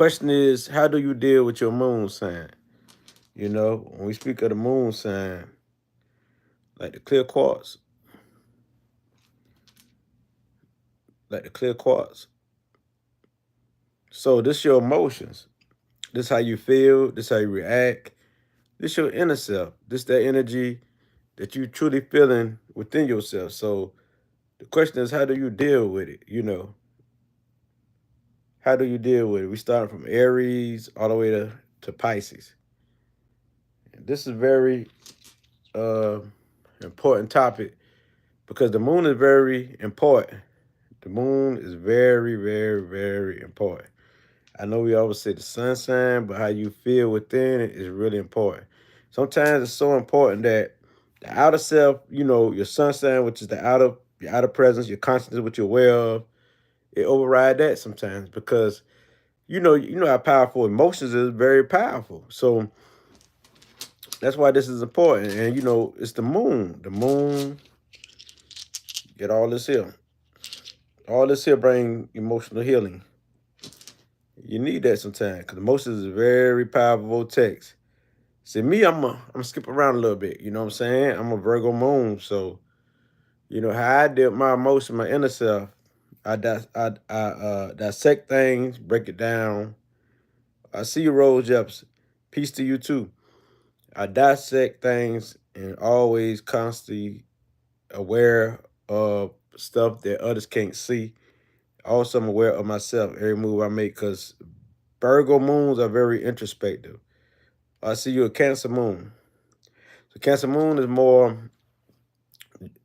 Question is, how do you deal with your moon sign? When we speak of the moon sign, like the clear quartz, like the clear quartz. So this your emotions. This how you feel. This how you react. This your inner self. This that energy that you truly feeling within yourself. So the question is, how do you deal with it? How do you deal with it? We start from Aries all the way to Pisces. This is very uh, important topic because the moon is very important. The moon is very, very, very important. I know we always say the sun sign, but how you feel within it is really important. Sometimes it's so important that the outer self, your sun sign, which is your outer presence, your consciousness, what you're aware of, it override that sometimes because you know how powerful emotions is, very powerful. So that's why this is important. And it's the moon. The moon get all this here. All this here bring emotional healing. You need that sometimes because emotions is very powerful text. See me, I'm skip around a little bit. You know what I'm saying? I'm a Virgo moon, so how I deal with my emotion, my inner self. I dissect things, break it down. I see you, Rose Jefferson. Peace to you too. I dissect things and always constantly aware of stuff that others can't see. Also, I'm aware of myself every move I make because Virgo moons are very introspective. I see you a Cancer moon. So Cancer moon is more.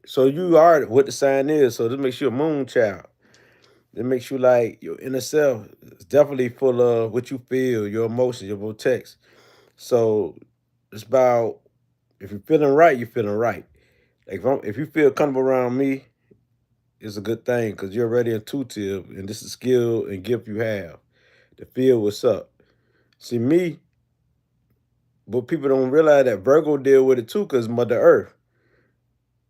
So you are what the sign is. So this makes you a moon child. It makes you like your inner self. It's definitely full of what you feel, your emotions, your vortex. So it's about if you're feeling right, you're feeling right. Like if you feel comfortable around me, it's a good thing because you're already intuitive, and this is a skill and gift you have to feel what's up. See me, but people don't realize that Virgo deal with it too because Mother Earth.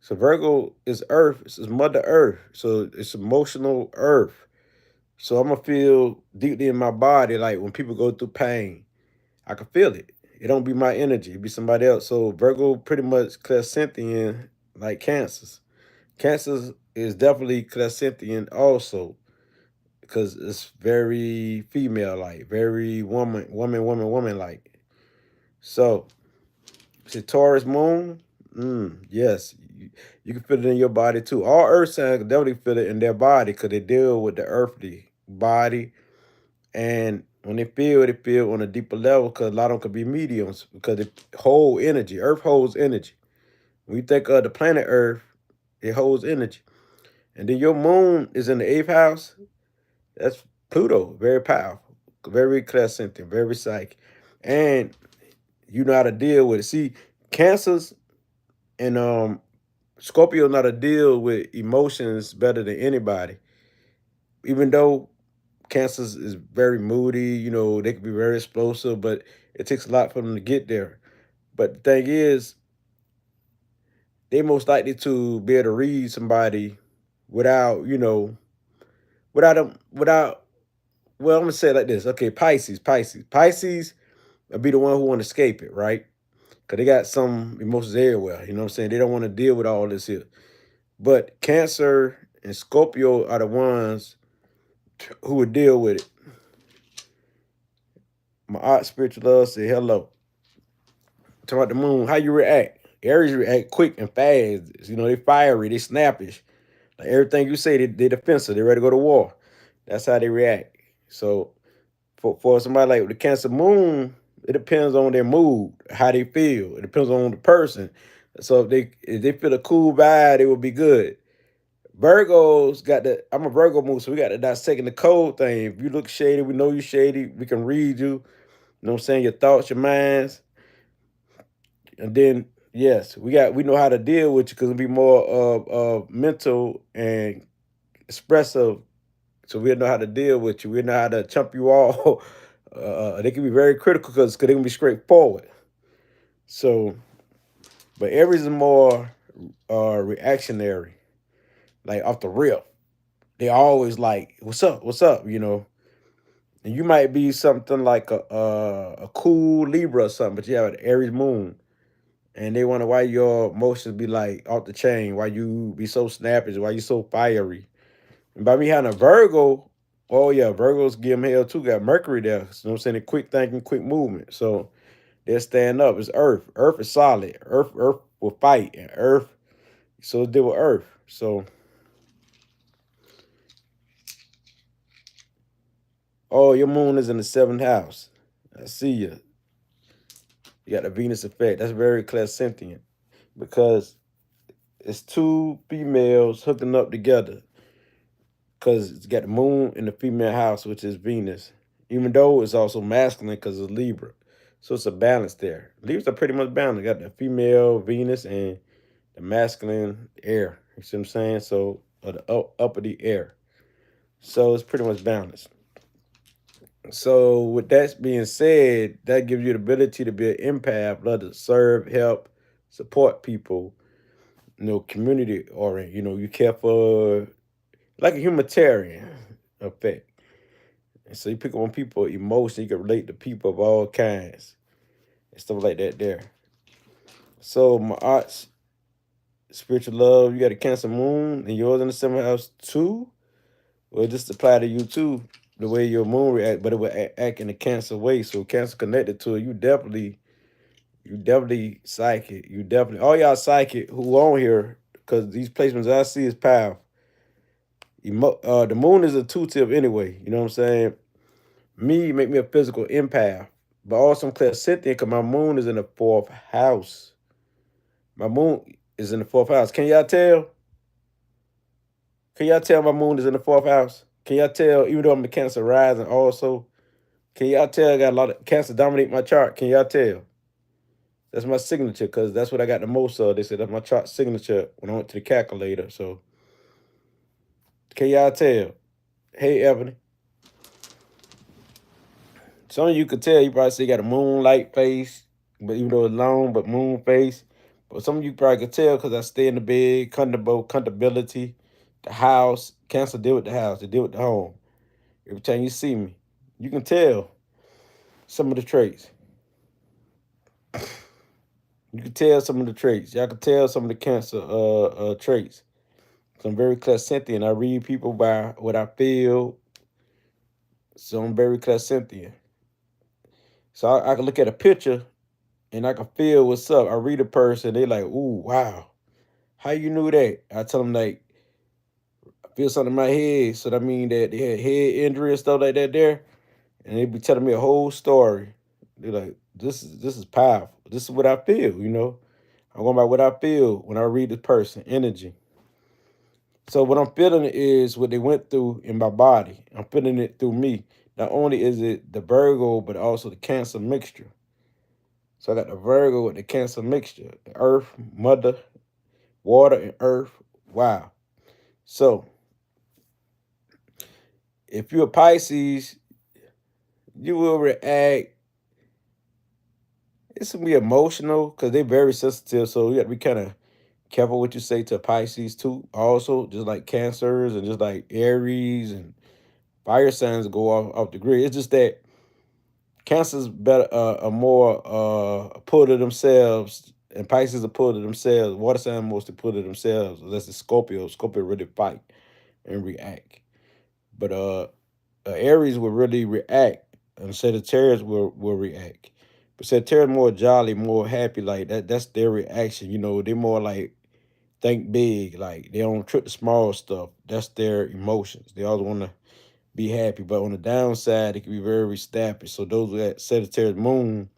So Virgo is Earth. It's Mother Earth. So it's emotional Earth. So I'm gonna feel deeply in my body, like when people go through pain, I can feel it. It don't be my energy, it be somebody else. So Virgo pretty much clairsentient like Cancers. Cancers is definitely clairsentient also because it's very female like, very woman like. So it's a Taurus moon. Yes, you can feel it in your body too. All earth signs can definitely feel it in their body because they deal with the earthly body. And when they feel on a deeper level because a lot of them could be mediums because they hold energy. Earth holds energy. When you think of the planet Earth, it holds energy. And then your moon is in the eighth house. That's Pluto, very powerful, very clairsentient, very psychic. And you know how to deal with it. See, Cancers and Scorpio know how to deal with emotions better than anybody. Even though Cancers is very moody, they can be very explosive, but it takes a lot for them to get there. But the thing is, they most likely to be able to read somebody without, without well, I'm gonna say it like this. Okay, Pisces will be the one who want to escape it, right? Because they got some emotions everywhere. You know what I'm saying? They don't want to deal with all this here. But Cancer and Scorpio are the ones who would deal with it. My art spiritual love say hello. Talk about the moon. How you react? Aries react quick and fast. They fiery, they snappish. Like everything you say, they defensive. They ready to go to war. That's how they react. So for somebody like the Cancer moon, it depends on their mood, how they feel. It depends on the person. So if they feel a cool vibe, it will be good. Virgos got the. I'm a Virgo moon, so we got to dissecting the cold thing. If you look shady, we know you shady. We can read you. You know what I'm saying? Your thoughts, your minds. And then yes, we know how to deal with you because it'll be more of mental and expressive. So we know how to deal with you. We know how to chump you all. They can be very critical because they can be straightforward. So, but Aries is more reactionary, like off the rip. They always like, "What's up? What's up?" And you might be something like a cool Libra or something, but you have an Aries moon, and they wonder why your emotions be like off the chain, why you be so snappy, why you so fiery. And by me having a Virgo, oh yeah, Virgos give them hell too. Got Mercury there, you know what I'm saying? Quick thinking, quick movement. So they'll stand up. It's Earth. Earth is solid. Earth will fight, and Earth. So it's deal with Earth. So oh, your moon is in the seventh house. I see you. You got the Venus effect. That's very clairsentient because it's two females hooking up together because it's got the moon in the female house, which is Venus, even though it's also masculine because it's Libra. So it's a balance there. Libras are pretty much balanced. Got the female Venus and the masculine air. You see what I'm saying? So, or the uppity air. So it's pretty much balanced. So with that being said, that gives you the ability to be an empath, love to serve, help, support people, community oriented. You care for like a humanitarian effect. And so you pick up on people emotion, you can relate to people of all kinds and stuff like that there. So my arts, spiritual love, you got a Cancer moon and yours in the seventh house too. Well, just apply to you too, the way your moon react, but it will act in a Cancer way. So Cancer connected to it, you definitely psychic. You definitely all y'all psychic who on here, because these placements I see is powerful. The moon is a two-tip anyway. You know what I'm saying? Me make me a physical empath, but also I'm clairsentient because my moon is in the fourth house. My moon is in the fourth house. Can y'all tell? Can y'all tell my moon is in the fourth house? Can y'all tell, even though I'm a Cancer rising also, can y'all tell I got a lot of Cancer dominate my chart? Can y'all tell? That's my signature because that's what I got the most of. They said that's my chart signature when I went to the calculator. So can y'all tell? Hey, Ebony. Some of you could tell you probably say you got a moonlight face, but even though it's long, but moon face. But some of you probably could tell because I stay in the bed, comfortability, the house. Cancer deal with the house, they deal with the home. Every time you see me, you can tell some of the traits. You can tell some of the traits. Y'all can tell some of the Cancer traits. So I'm very clairsentient. I read people by what I feel. So I'm very clairsentient. So I can look at a picture and I can feel what's up. I read a person, they like, ooh, wow. How you knew that? I tell them like, I feel something in my head. So that mean that they had head injury and stuff like that there. And they be telling me a whole story. They're like, this is powerful. This is what I feel. I'm going by what I feel when I read the person, energy. So what I'm feeling is what they went through in my body. I'm feeling it through me. Not only is it the Virgo, but also the Cancer mixture. So I got the Virgo with the Cancer mixture, the earth, mother, water, and earth. Wow. So if you're a Pisces, you will react. It's gonna be emotional because they're very sensitive. So you got to be kind of careful what you say to Pisces too. Also, just like Cancers and just like Aries and fire signs go off the grid. It's just that Cancers better are more pull to themselves, and Pisces are pull to themselves. Water sign mostly pull to themselves. Unless it's Scorpio. Scorpio really fight and react. But Aries will really react, and Sagittarius will react. But Sagittarius more jolly, more happy, like that. That's their reaction. They're more like think big, like they don't trip the small stuff. That's their emotions. They always want to be happy, but on the downside, it can be very snappish. So those that Sagittarius moon,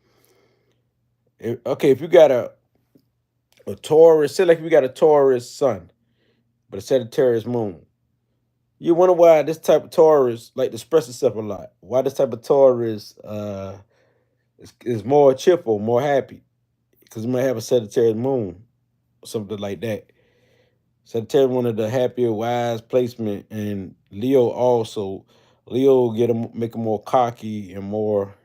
if you got a Taurus, say like if you got a Taurus sun, but a Sagittarius moon, you wonder why this type of Taurus like to express itself a lot. Why this type of Taurus is more cheerful, more happy, because you might have a Sagittarius moon, or something like that. Sagittarius one of the happier, wise placement, and Leo also. Leo make them more cocky and more,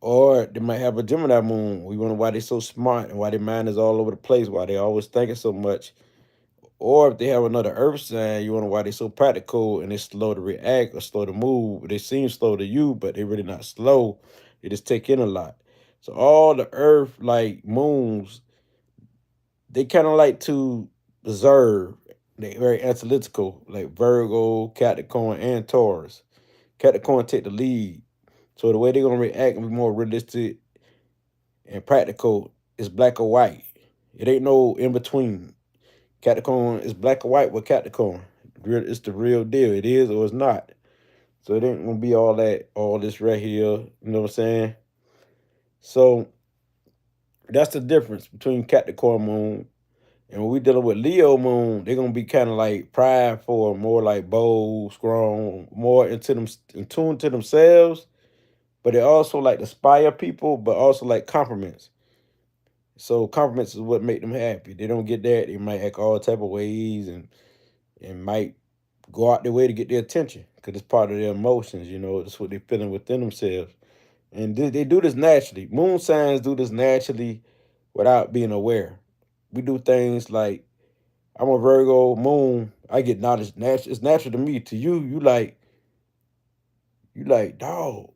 or they might have a Gemini moon. We wonder why they're so smart and why their mind is all over the place, why they always thinking so much. Or if they have another earth sign, you wonder why they're so practical and they're slow to react or slow to move. They seem slow to you, but they're really not slow. They just take in a lot. So all the earth like moons, they kind of like to observe. They very analytical, like Virgo, Capricorn, and Taurus. Capricorn take the lead. So the way they're gonna react and be more realistic and practical is black or white. It ain't no in between. Capricorn is black or white with Capricorn. It's the real deal. It is or it's not. So it ain't gonna be all this right here. You know what I'm saying? So that's the difference between Capricorn moon and when we dealing with Leo moon. They're gonna be kind of like prideful, more like bold, strong, more into them, in tune to themselves. But they also like to inspire people, but also like compliments. So compliments is what make them happy. They don't get that, they might act all type of ways and might go out their way to get their attention because it's part of their emotions. That's what they're feeling within themselves, and they do this naturally. Moon signs do this naturally without being aware. We do things like, I'm a Virgo moon. I get knowledge natural. It's natural to me. To you, you like, dog.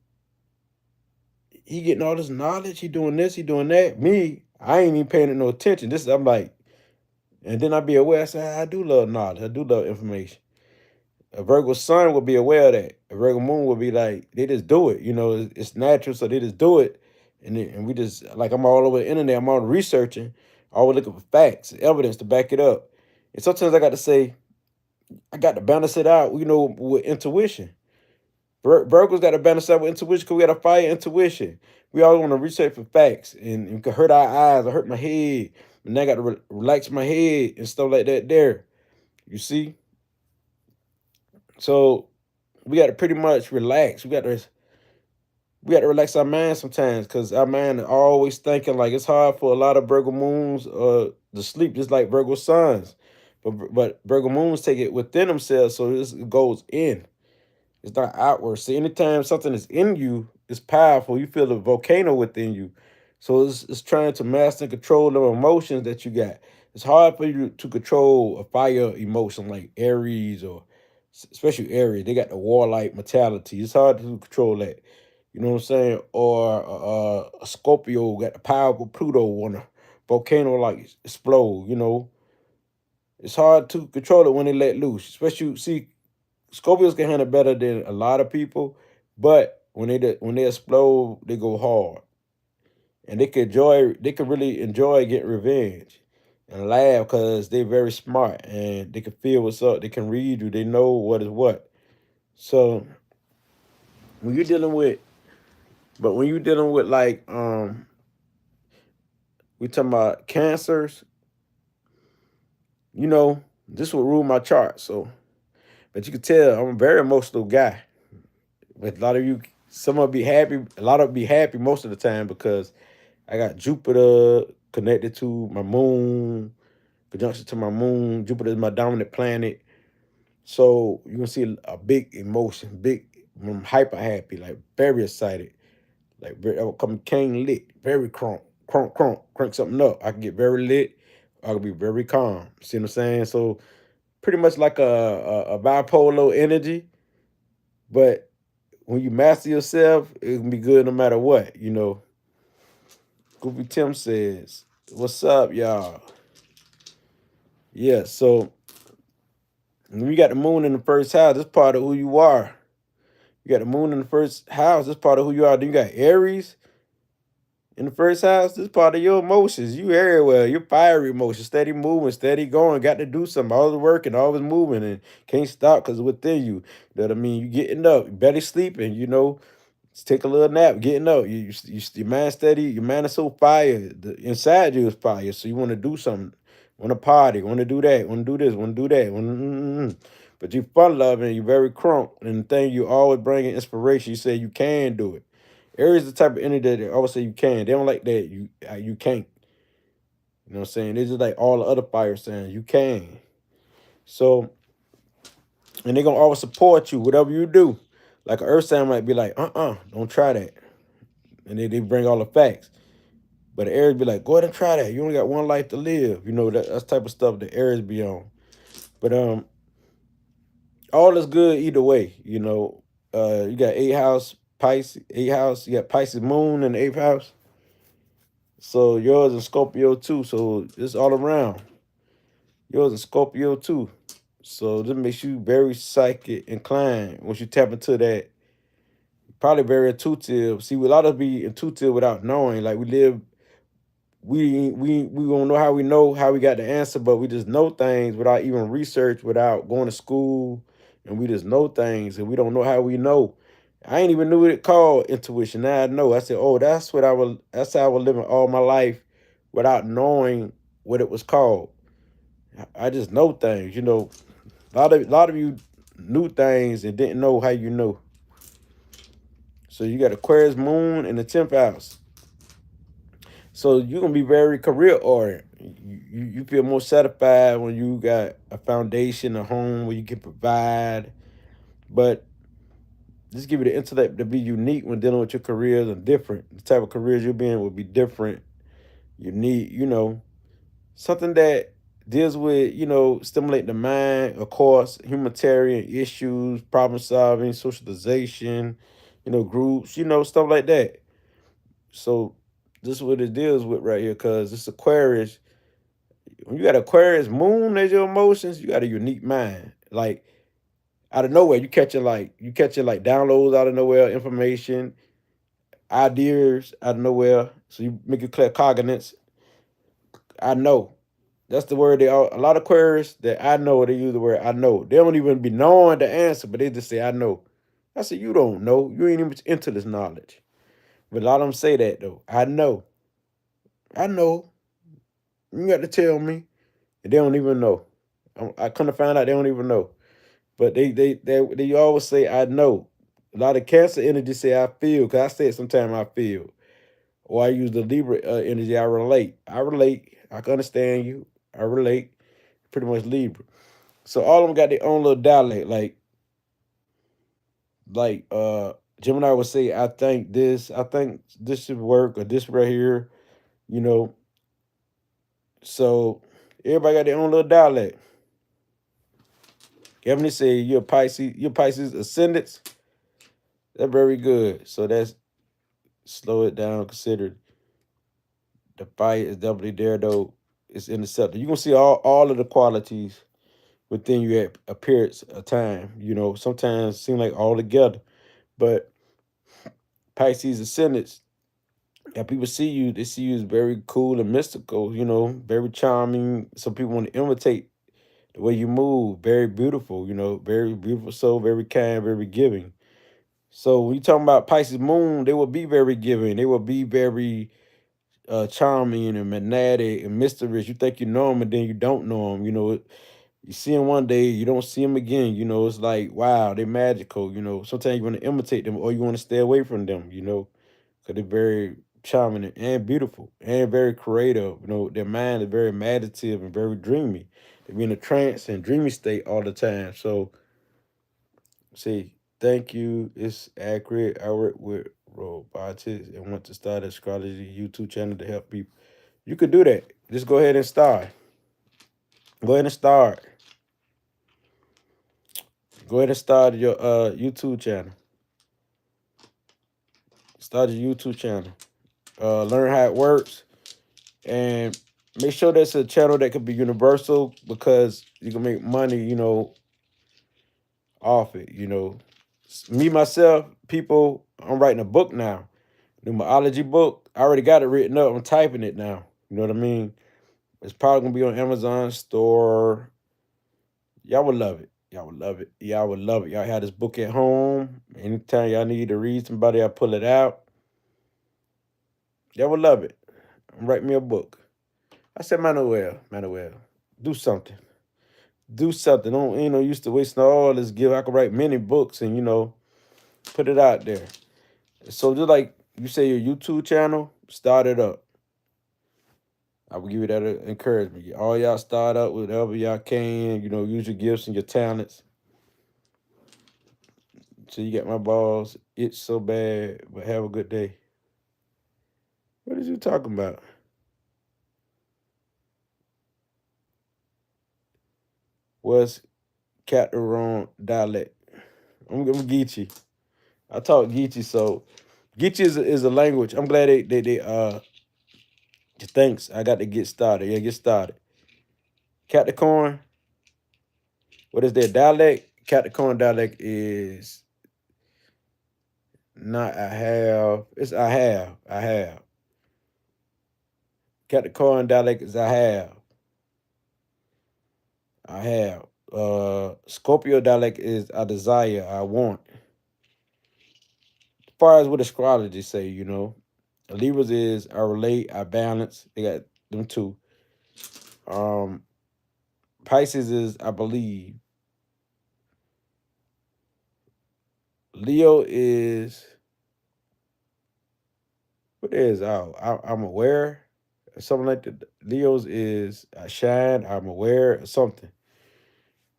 He getting all this knowledge. He doing this. He doing that. Me, I ain't even paying it no attention. I'm like, and then I be aware. I say, I do love knowledge. I do love information. A Virgo sun will be aware of that. A Virgo moon will be like, they just do it. It's natural, so they just do it. And we just, like, I'm all over the internet. I'm all researching, always looking for facts, evidence to back it up. And sometimes I got to say, I got to balance it out, with intuition. Virgo's got to balance out with intuition because we got to fire intuition. We all want to research for facts, and it can hurt our eyes, or hurt my head. And I got to relax my head and stuff like that there. You see? So we got to pretty much relax. We got to relax our mind sometimes because our mind is always thinking. Like, it's hard for a lot of Virgo moons to sleep just like Virgo suns. But Virgo moons take it within themselves, so it goes in. It's not outward. See, anytime something is in you, it's powerful. You feel a volcano within you. So it's trying to master and control the emotions that you got. It's hard for you to control a fire emotion like Aries, or especially Aries. They got the warlike mentality. It's hard to control that. You know what I'm saying? Or a Scorpio got the powerful Pluto on a volcano like explode. It's hard to control it when they let loose. Especially, see, Scorpios can handle better than a lot of people, but when they explode, they go hard, and they can really enjoy getting revenge and laugh because they're very smart and they can feel what's up. They can read you. They know what is what. So when you're dealing with, but when you're dealing with like we talking about cancers, this will rule my chart. So, but you can tell I'm a very emotional guy. But a lot of you, some will be happy. A lot of be happy most of the time because I got Jupiter connected to my moon, conjunction to my moon. Jupiter is my dominant planet. So you can see a big emotion, I'm hyper happy, like very excited. Like I come king lit, very crank something up. I can get very lit. I can be very calm. See what I'm saying? So pretty much like a bipolar energy, but when you master yourself, it can be good no matter what. Goofy Tim says, "What's up, y'all?" Yeah, so when you got the moon in the first house, that's part of who you are. You got the moon in the first house, that's part of who you are. Then you got Aries in the first house, this part of your emotions. You everywhere, your fiery emotions, steady moving, steady going, got to do something, always working, always moving, and can't stop because it's within you. You know what I mean? You getting up, you barely sleeping. Just take a little nap, getting up. Your mind steady, your mind is so fire. Inside you is fire. So you want to do something, want to party, want to do that, want to do this, want to do that. But you fun loving, you very crunk. And the thing you always bring in inspiration, you say you can do it. Aries is the type of energy that always say you can. They don't like that you can't. You know what I'm saying? They just like all the other fire signs. You can. So, and they're gonna always support you, whatever you do. Like an earth sign might be like, don't try that. And they bring all the facts. But the Aries be like, go ahead and try that. You only got one life to live. That's type of stuff the Aries be on. But all is good either way. You got eighth house Pisces, eighth house. You got Pisces moon in the eighth house. So yours is Scorpio too. So it's all around. Yours is Scorpio too. So this makes you very psychic inclined once you tap into that. Probably very intuitive. See, a lot of us be intuitive without knowing. Like we don't know how we got the answer, but we just know things without even research, without going to school, and we just know things, and we don't know how we know. I ain't even knew what it called intuition. Now I know. I said, oh, that's what I was. That's how I was living all my life, without knowing what it was called. I just know things. A lot of you knew things and didn't know how you know. So you got Aquarius moon in the 10th house. So you're gonna be very career oriented. You feel more satisfied when you got a foundation, a home where you can provide. But just give you the intellect to be unique when dealing with your careers and different. The type of careers you'll be in will be different. You need, something that deals with, stimulate the mind, of course, humanitarian issues, problem solving, socialization, groups, stuff like that. So this is what it deals with right here, because it's Aquarius. When you got Aquarius moon as your emotions, you got a unique mind. Like out of nowhere, you catching like downloads out of nowhere, information, ideas out of nowhere. So you make it clear cognites. I know. That's the word they all a lot of Aquarius that I know they use the word I know. They don't even be knowing the answer, but they just say I know. I said, you don't know. You ain't even into this knowledge. But a lot of them say that though. I know. I know. You got to tell me. And they don't even know. I couldn't find out they don't even know. But they always say I know. A lot of Cancer energy say I feel, because I say it sometimes I feel. Or I use the Libra energy, I relate. I relate. I can understand you. I relate. Pretty much Libra. So all of them got their own little dialect. Like Gemini would say, I think this should work, or this right here, you know. So everybody got their own little dialect. Ebony say you're Pisces ascendants. That's very good. So that's slow it down, consider the fight is definitely there though. It's intercepted. You're gonna see all of the qualities within you at a period of time. Sometimes seem like all together. But Pisces ascendants, yeah, people see you, they see you as very cool and mystical, very charming. Some people want to imitate the way you move, very beautiful, very beautiful soul, very kind, very giving. So when you talking about Pisces moon, they will be very giving. They will be very charming and magnetic and mysterious. You think you know them and then you don't know them. You see them one day, you don't see them again. It's like, wow, they're magical. Sometimes you want to imitate them or you want to stay away from them, because they're very charming and beautiful and very creative. Their mind is very imaginative and very dreamy. They be in a trance and dreamy state all the time. So, see, thank you. It's accurate. I work with robotics and want to start an astrology YouTube channel to help people. You could do that. Just go ahead and start. Go ahead and start. Go ahead and start your YouTube channel. Start your YouTube channel. Learn how it works, and make sure that's a channel that could be universal, because you can make money, off it. Me myself, people, I'm writing a book now, numerology book. I already got it written up. I'm typing it now. You know what I mean? It's probably gonna be on Amazon store. Y'all would love it. Y'all would love it. Y'all would love it. Y'all have this book at home. Anytime y'all need to read somebody, I pull it out. Y'all would love it. Write me a book. I said, Manuel, do something. Do something. Don't ain't no used to wasting all this gift. I could write many books and put it out there. So just like you say your YouTube channel, start it up. I will give you that encouragement. All y'all start up with whatever y'all can, use your gifts and your talents. So you got my balls. It's so bad, but have a good day. What is you talking about? What's Cateron dialect? I'm Geechee. I talk Geechee, so Geechee is a language. I'm glad they thanks. I got to get started. Yeah, get started. Capricorn, what is their dialect? Capricorn dialect is not I have. It's I have. I have. Capricorn dialect is I have. I have. Scorpio dialect is I desire, I want. As far as what astrology say, Libras is I relate, I balance. They got them two. Um, Pisces is I believe. Leo is what is I'm aware, something like that. Leo's is I shine, I'm aware, or something.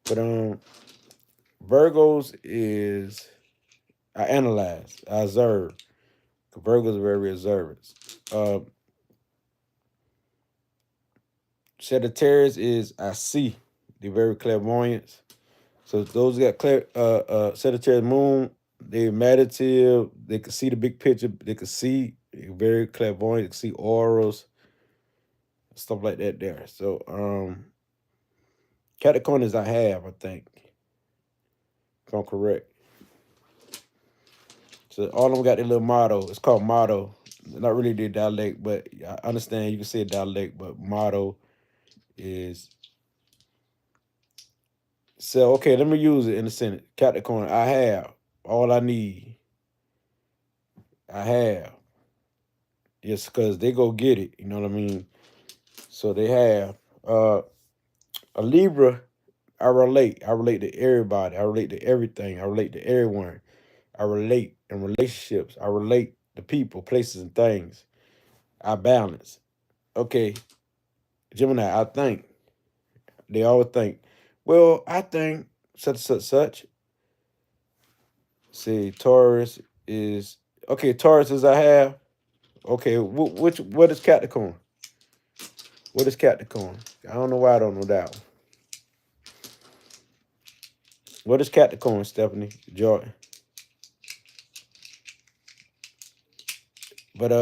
But Virgos is I analyze, I observe. Virgos are very observant. Uh, Sagittarius is I see. They're very clairvoyant. So those that got Sagittarius moon, they're meditative. They can see the big picture. They can see very clairvoyant. They can see auras, stuff like that. There. So Capricorn is I have, I think, if I'm correct. So all of them got their little motto. It's called motto. Not really their dialect, but I understand you can say dialect, but motto is so okay, let me use it in a sentence. Capricorn, I have all I need. I have. Yes, because they go get it. You know what I mean? So they have a Libra, I relate. I relate to everybody. I relate to everything. I relate to everyone. I relate in relationships. I relate to people, places, and things. I balance. Okay, Gemini, I think. They always think, well, I think such, such, such. See, Taurus is, okay, Taurus is I have. Okay, what is Capricorn? What is Capricorn? I don't know why I don't know that one. What is Capricorn, Stephanie Jordan? But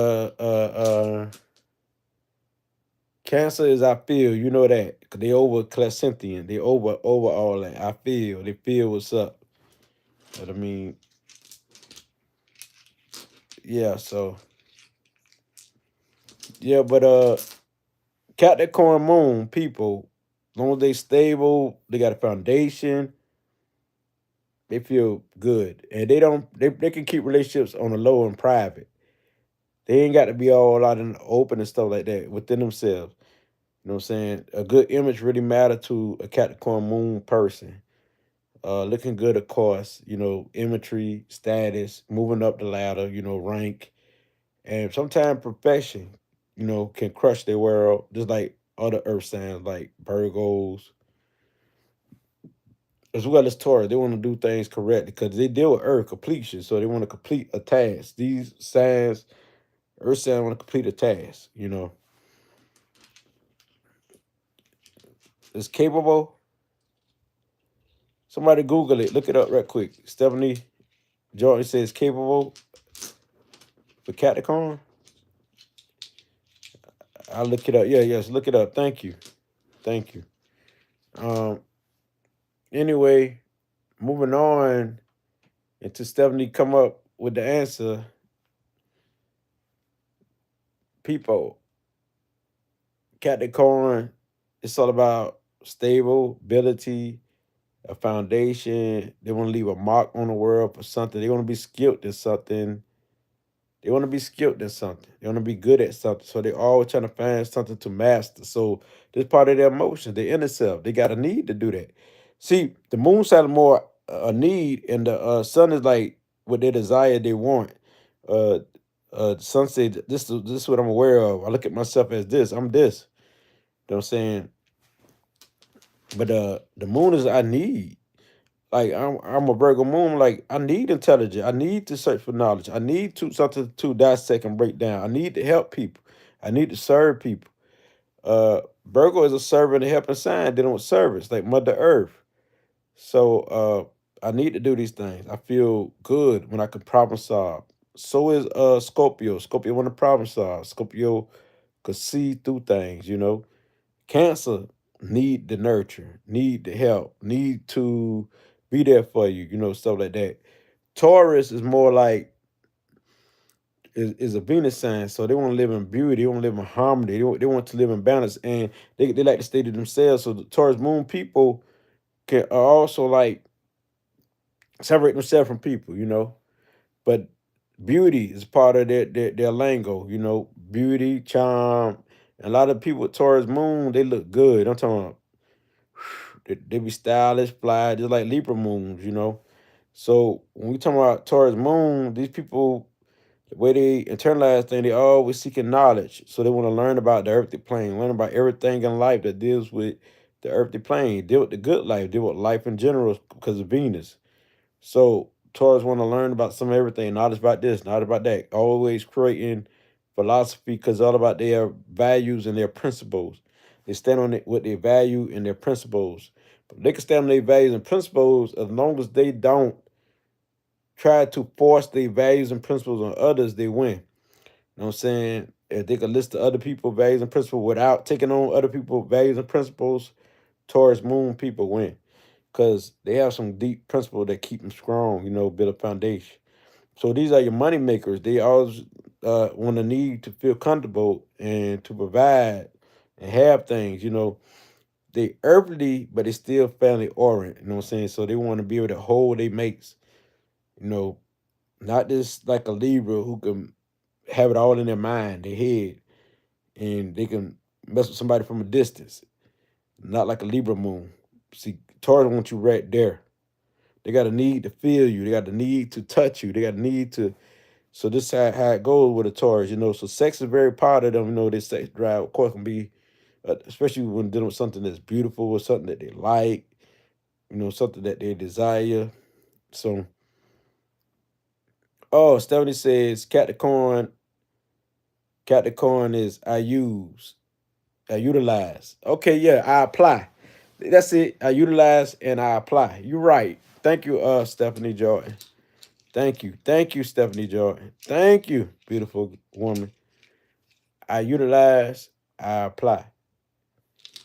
Cancer is I feel. You know that 'cause they over claircentient. They over all that. I feel. They feel what's up. But I mean, yeah. So yeah, but Capricorn Moon people, as long as they stable, they got a foundation. They feel good, and they don't. They can keep relationships on the low and private. They ain't got to be all out in the open and stuff like that within themselves. You know what I'm saying? A good image really matter to a Capricorn Moon person. Looking good, of course, imagery, status, moving up the ladder, rank. And sometimes perfection, can crush their world, just like other earth signs like Virgos, as well as Taurus. They want to do things correctly because they deal with earth completion. So they want to complete a task. These signs, earth signs want to complete a task, It's capable. Somebody Google it. Look it up right quick. Stephanie Jordan says capable for Capricorn. I'll look it up. Yeah, yes, look it up. Thank you. Thank you. Um, anyway, moving on until Stephanie come up with the answer. People, Capricorn, it's all about stable, ability, a foundation. They want to leave a mark on the world for something. They want to be skilled in something. They want to be skilled in something. They want to be good at something. So they always trying to find something to master. So this part of their emotions, their inner self. They got a need to do that. See, the moon side is more a need, and the sun is like what they desire, they want. Uh, sun say this is what I'm aware of. I look at myself as this. I'm this. You know what I'm saying? But the moon is I need. Like I'm a Virgo moon. Like I need intelligence. I need to search for knowledge. I need to something to dissect and break down. I need to help people. I need to serve people. Virgo is a servant and helping sign dealing with service, like Mother Earth. So I need to do these things. I feel good when I can problem solve. So is Scorpio. Scorpio want to problem solve. Scorpio could see through things, you know. Cancer need the nurture, need the help, need to be there for you, you know, stuff like that. Taurus is more like is a Venus sign, so they want to live in beauty, they want to live in harmony, they want to live in balance, and they like to stay to themselves. So the Taurus moon people can are also like separate themselves from people, you know. But beauty is part of their lingo, you know, beauty, charm. And a lot of people with Taurus moon, they look good. I'm talking about they be stylish, fly, just like Libra moons, you know. So when we talking about Taurus moon, these people, the way they internalize things, they always seeking knowledge. So they want to learn about the earthly plane, learn about everything in life that deals with the earthly plane, deal with the good life, deal with life in general because of Venus. So Taurus want to learn about some of everything, not just about this, not about that. Always creating philosophy because all about their values and their principles. They stand on it with their value and their principles. But they can stand on their values and principles as long as they don't try to force their values and principles on others, they win. You know what I'm saying? If they can list the other people's values and principles without taking on other people's values and principles, Taurus moon people win because they have some deep principle that keep them strong, you know, build a foundation. So these are your money makers. They always want to need to feel comfortable and to provide and have things, you know. They earthly, but they still family oriented, you know what I'm saying? So they want to be able to hold their mates, you know, not just like a Libra who can have it all in their mind, their head, and they can mess with somebody from a distance, not like a Libra moon. See, Taurus wants you right there. They got a need to feel you. They got the need to touch you. They got a need to. So this is how it goes with the Taurus, you know. So sex is very part of them. You know, this sex drive, of course, can be, especially when dealing with something that's beautiful or something that they like, you know, something that they desire. So, oh, Stephanie says Capricorn is I utilize. Okay, yeah, I apply. That's it. I utilize and I apply. You're right. Thank you, Stephanie Jordan. Thank you. Thank you, Stephanie Jordan. Thank you, beautiful woman. I utilize, I apply.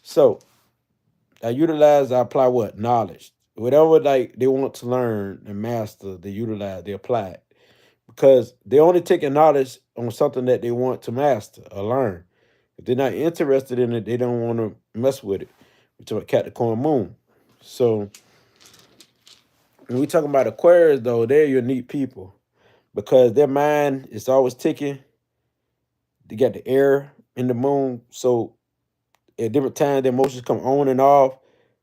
So I utilize, I apply what? Knowledge. Whatever like they want to learn and master, they utilize, they apply it. Because they're only taking knowledge on something that they want to master or learn. If they're not interested in it, they don't want to mess with it. We talk about Capricorn moon. So when we talking about Aquarius, though, they're unique people because their mind is always ticking. They got the air in the moon, so at different times, the emotions come on and off.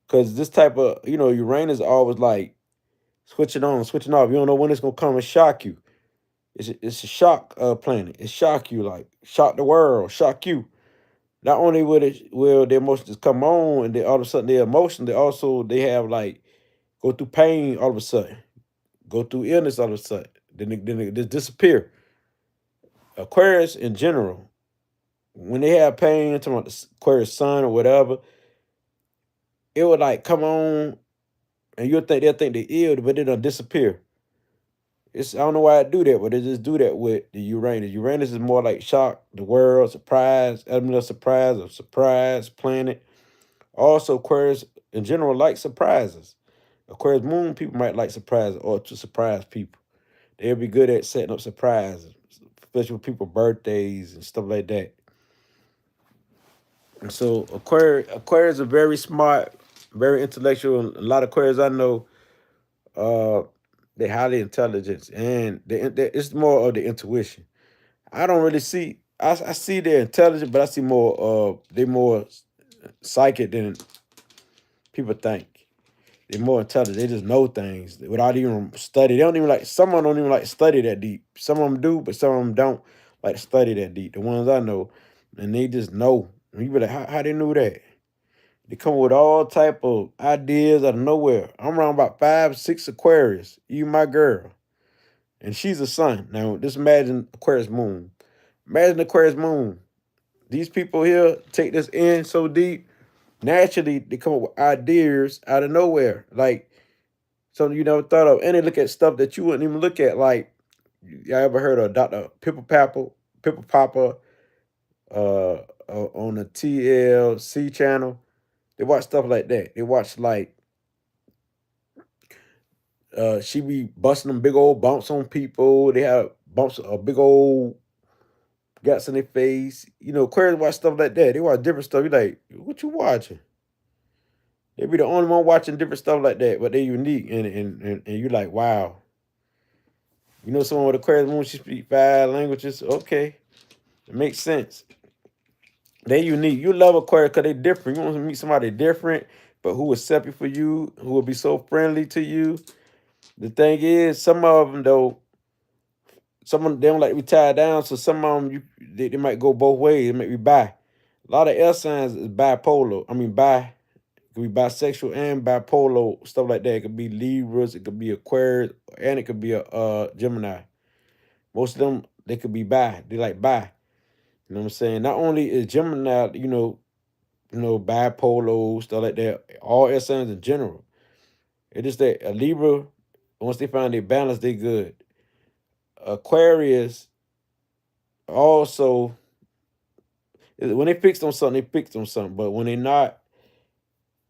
Because this type of, you know, Uranus is always like switching on, switching off. You don't know when it's gonna come and shock you. It's a shock planet. It shock you, like shock the world, shock you. Not only will the emotions come on and then all of a sudden their emotion, they have like go through pain all of a sudden, go through illness all of a sudden. Then they just disappear. Aquarius in general, when they have pain, talking about the Aquarius sun or whatever, it would like come on and you'll think they'll think they're ill, but it'll disappear. It's I don't know why I do that, but they just do that with the Uranus. Uranus is more like shock, the world, surprise, element of surprise, a surprise planet. Also, Aquarius in general like surprises. Aquarius moon people might like surprises or to surprise people. They'll be good at setting up surprises, especially with people's birthdays and stuff like that. And so Aquarius are very smart, very intellectual. A lot of Aquarius I know, uh, they're highly intelligent, and it's more of the intuition. I don't really see. I see they're intelligent, but I see more. They more psychic than people think. They're more intelligent. They just know things without even study. They don't even like. Some of them don't even like study that deep. Some of them do, but some of them don't like to study that deep. The ones I know, and they just know. And you be like, how they knew that? They come with all type of ideas out of nowhere. I'm around about 5, 6 Aquarius. You my girl. And she's a sun. Now, just imagine Aquarius moon. Imagine Aquarius moon. These people here take this in so deep. Naturally, they come up with ideas out of nowhere, like something you never thought of, and they look at stuff that you wouldn't even look at. Like, you ever heard of Dr. Pippa Popper, on the TLC channel? They watch stuff like that. They watch like she be busting them big old bumps on people. They have bumps, big old gaps in their face. You know, Aquarians watch stuff like that. They watch different stuff. You like, what you watching? They be the only one watching different stuff like that, but they unique, and you like, wow. You know, someone with Aquarius moon, she speak 5 languages. Okay, it makes sense. They unique. You love Aquarius because they different. You want to meet somebody different, but who will accept you for you, who will be so friendly to you. The thing is, some of them though, some of them they don't like to be tied down, so some of them they might go both ways. They might be bi. A lot of air signs is bipolar. I mean, bi. It could be bisexual and bipolar, stuff like that. It could be Libras, it could be Aquarius, and it could be a Gemini. Most of them, they could be bi. They like bi. You know what I'm saying? Not only is Gemini, bipolar, stuff like that, all air signs in general. It's just that a Libra, once they find their balance, they good. Aquarius also, when they fixed on something, they fixed on something. But when they not,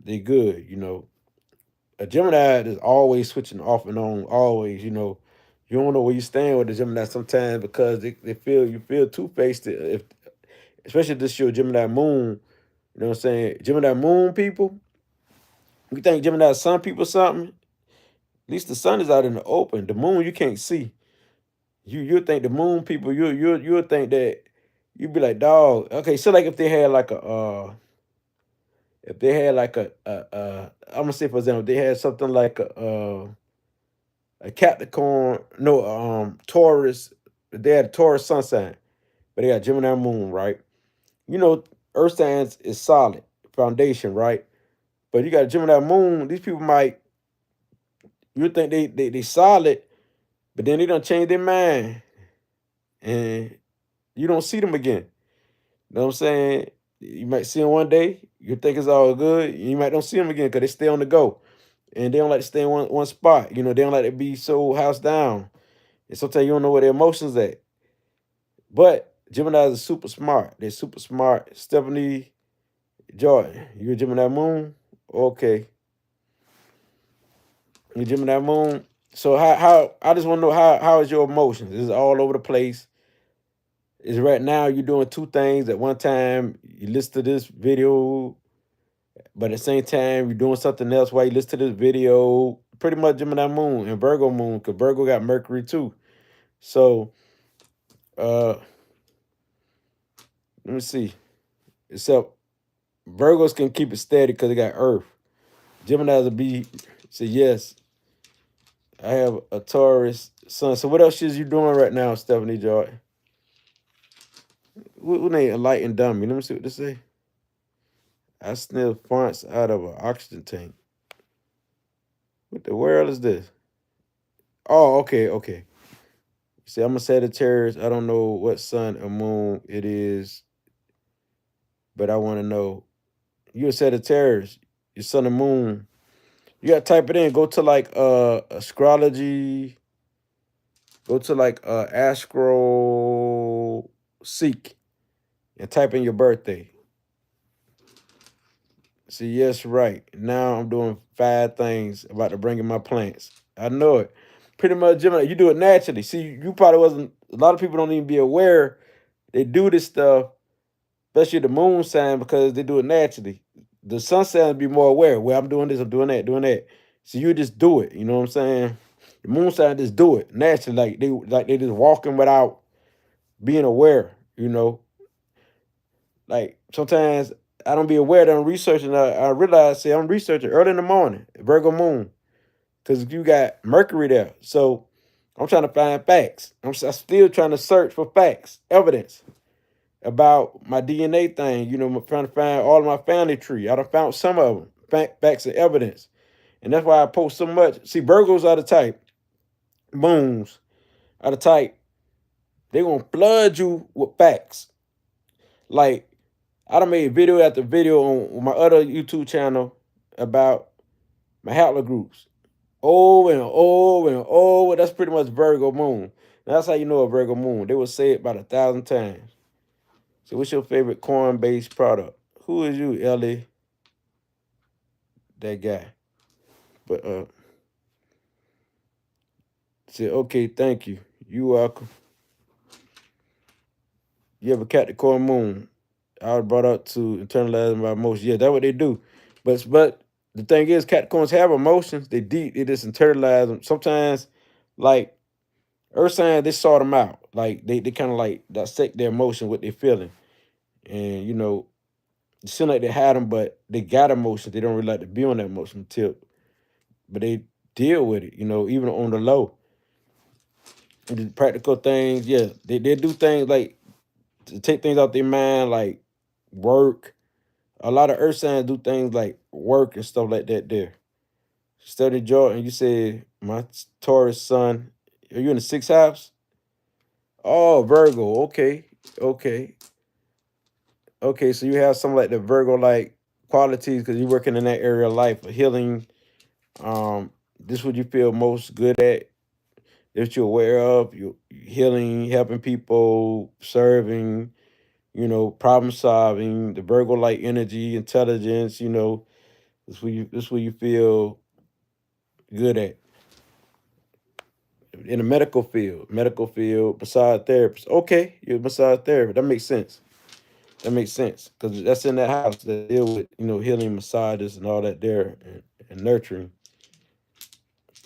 they good, A Gemini is always switching off and on, always, You don't know where you stand with the Gemini sometimes because you feel two-faced if especially this your Gemini moon, you know what I'm saying? Gemini moon people, you think Gemini sun people something, at least the sun is out in the open. The moon you can't see. You think the moon people, you'll think that you'd be like, dog, okay, so like if they had like I'm gonna say for example, they had something like a Capricorn, no, Taurus. They had a Taurus sun sign, but they got Gemini moon, right? You know, Earth signs is solid foundation, right? But you got a Gemini moon. These people might you think they solid, but then they don't change their mind, and you don't see them again. You know what I'm saying? You might see them one day. You think it's all good. You might don't see them again because they stay on the go, and they don't like to stay in one spot. They don't like to be so house down. And sometimes you don't know where their emotions at. But Gemini's are super smart. They're super smart. Stephanie Jordan, you a Gemini moon? Okay. You Gemini moon. So how I just want to know how is your emotions? Is it all over the place? Is right now you're doing two things at one time? You listen to this video, but at the same time you're doing something else while you listen to this video. Pretty much Gemini moon and Virgo moon, because Virgo got Mercury too. So let me see. Except Virgos can keep it steady because they got Earth. Gemini's will be say yes. I have a Taurus sun. So what else is you doing right now, Stephanie Joy? What name? Enlightened Dummy. Let me see what this say. I sniff fonts out of an oxygen tank. What the world is this? Oh, okay. See, I'm a Sagittarius. I don't know what sun or moon it is, but I want to know. You're a Sagittarius. Your sun and moon. You gotta type it in. Go to like astrology. Go to like Astro Seek and type in your birthday. See, yes, right. Now I'm doing 5 things about to bring in my plants. I know it. Pretty much, Gemini, you do it naturally. See, you probably wasn't, a lot of people don't even be aware they do this stuff, especially the moon sign, because they do it naturally. The sun sign be more aware. Well, I'm doing this, I'm doing that. So you just do it. You know what I'm saying? The moon sign just do it naturally, like they just walking without being aware. Like sometimes I don't be aware that I'm researching. I realize, I'm researching early in the morning, Virgo moon, because you got Mercury there. So I'm trying to find facts. I'm still trying to search for facts, evidence about my DNA thing. I'm trying to find all of my family tree. I done found some of them, facts and evidence. And that's why I post so much. See, Virgos are the type, moons are the type, they going to flood you with facts. Like, I done made video after video on my other YouTube channel about my haplogroups. Over and over and over. That's pretty much Virgo moon. That's how you know a Virgo moon. They will say it about 1,000 times. So what's your favorite corn-based product? Who is you, Ellie? That guy. But say, okay, thank you. You welcome. You ever cat the corn moon? I was brought up to internalize my emotions. Yeah, that's what they do. But the thing is, Capricorns have emotions. They deep. They just internalize them. Sometimes, like Earth signs, they sort them out. Like they kind of like dissect their emotion, what they're feeling, and it seems like they had them, but they got emotions. They don't really like to be on that emotion tip, but they deal with it. Even on the low. And the practical things, yeah, they do things like to take things out their mind, like work. A lot of earth signs do things like work and stuff like that there. Study Jordan, you said my Taurus sun. Are you in the sixth house? Oh, Virgo. Okay. Okay. Okay. So you have some like the Virgo like qualities because you're working in that area of life, healing. This what you feel most good at, that you're aware of. You healing, helping people, serving, problem solving, the Virgo like energy, intelligence, this what you feel good at in the medical field, massage therapist. Okay, you're a massage therapist. That makes sense. That makes sense because that's in that house that deal with healing, massages, and all that there, and nurturing.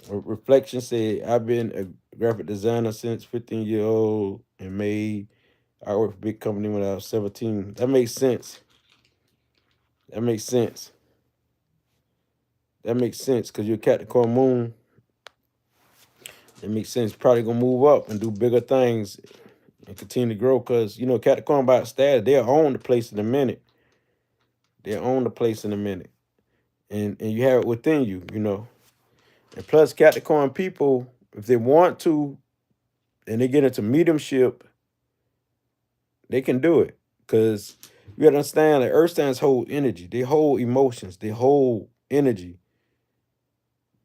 Reflection said, "I've been a graphic designer since 15 year old and made I worked for a big company when I was 17." That makes sense. That makes sense. That makes sense because you're Capricorn moon. It makes sense. Probably gonna move up and do bigger things and continue to grow because Capricorn by status, they'll own the place in a minute. They'll own the place in a minute. And you have it within you. And plus Capricorn people, if they want to and they get into mediumship, they can do it. Cause you gotta understand that earth stands hold energy, they hold emotions, they hold energy.